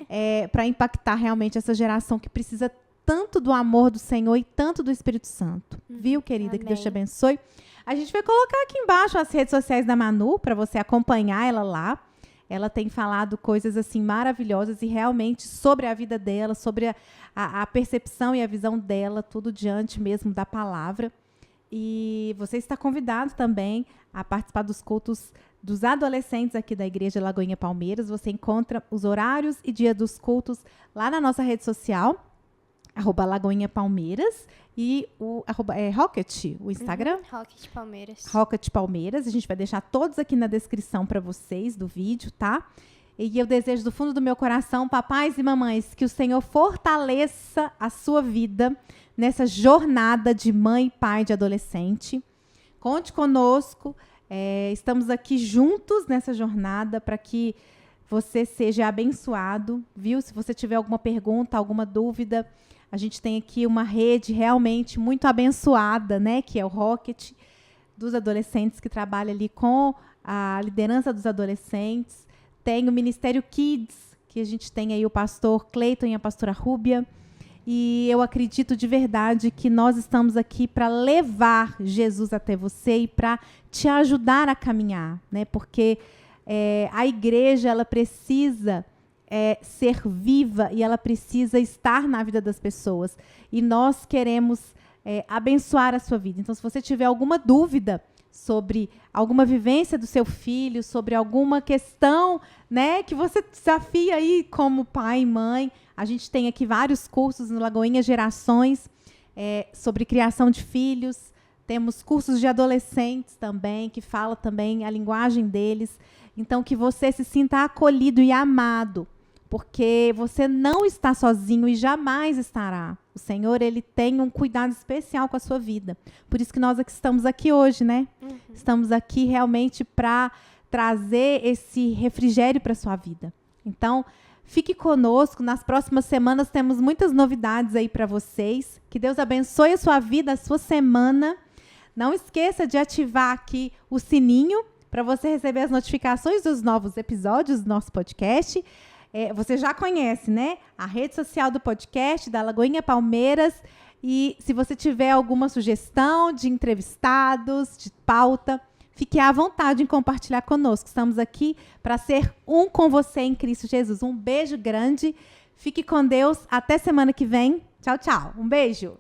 S1: para impactar realmente essa geração que precisa tanto do amor do Senhor e tanto do Espírito Santo. Viu, querida?
S2: Amém.
S1: Que Deus te abençoe. A gente vai colocar aqui embaixo as redes sociais da Manu para você acompanhar ela lá. Ela tem falado coisas assim maravilhosas e realmente sobre a vida dela, sobre a percepção e a visão dela, tudo diante mesmo da palavra. E você está convidado também a participar dos cultos dos adolescentes aqui da Igreja Lagoinha Palmeiras. Você encontra os horários e dia dos cultos lá na nossa rede social, @Lagoinha Palmeiras, e o Rocket, o Instagram.
S2: Rocket Palmeiras.
S1: Rocket Palmeiras. A gente vai deixar todos aqui na descrição para vocês do vídeo, tá? E eu desejo do fundo do meu coração, papais e mamães, que o Senhor fortaleça a sua vida nessa jornada de mãe e pai de adolescente. Conte conosco. Estamos aqui juntos nessa jornada para que você seja abençoado, viu? Se você tiver alguma pergunta, alguma dúvida, a gente tem aqui uma rede realmente muito abençoada, né? Que é o Rocket, dos adolescentes, que trabalha ali com a liderança dos adolescentes. Tem o Ministério Kids, que a gente tem aí o pastor Cleiton e a pastora Rúbia. E eu acredito de verdade que nós estamos aqui para levar Jesus até você e para te ajudar a caminhar, né? Porque a igreja, ela precisa ser viva e ela precisa estar na vida das pessoas. E nós queremos abençoar a sua vida. Então, se você tiver alguma dúvida sobre alguma vivência do seu filho, sobre alguma questão, né, que você desafia aí como pai e mãe, a gente tem aqui vários cursos no Lagoinha Gerações sobre criação de filhos. Temos cursos de adolescentes também, que fala também a linguagem deles. Então, que você se sinta acolhido e amado, porque você não está sozinho e jamais estará. O Senhor, ele tem um cuidado especial com a sua vida. Por isso que nós estamos aqui hoje, né? Estamos aqui realmente para trazer esse refrigério para a sua vida. Então, fique conosco. Nas próximas semanas temos muitas novidades aí para vocês. Que Deus abençoe a sua vida, a sua semana. Não esqueça de ativar aqui o sininho para você receber as notificações dos novos episódios do nosso podcast. Você já conhece, né? A rede social do podcast da Lagoinha Palmeiras. E se você tiver alguma sugestão de entrevistados, de pauta, fique à vontade em compartilhar conosco. Estamos aqui para ser um com você em Cristo Jesus. Um beijo grande. Fique com Deus. Até semana que vem. Tchau, tchau. Um beijo.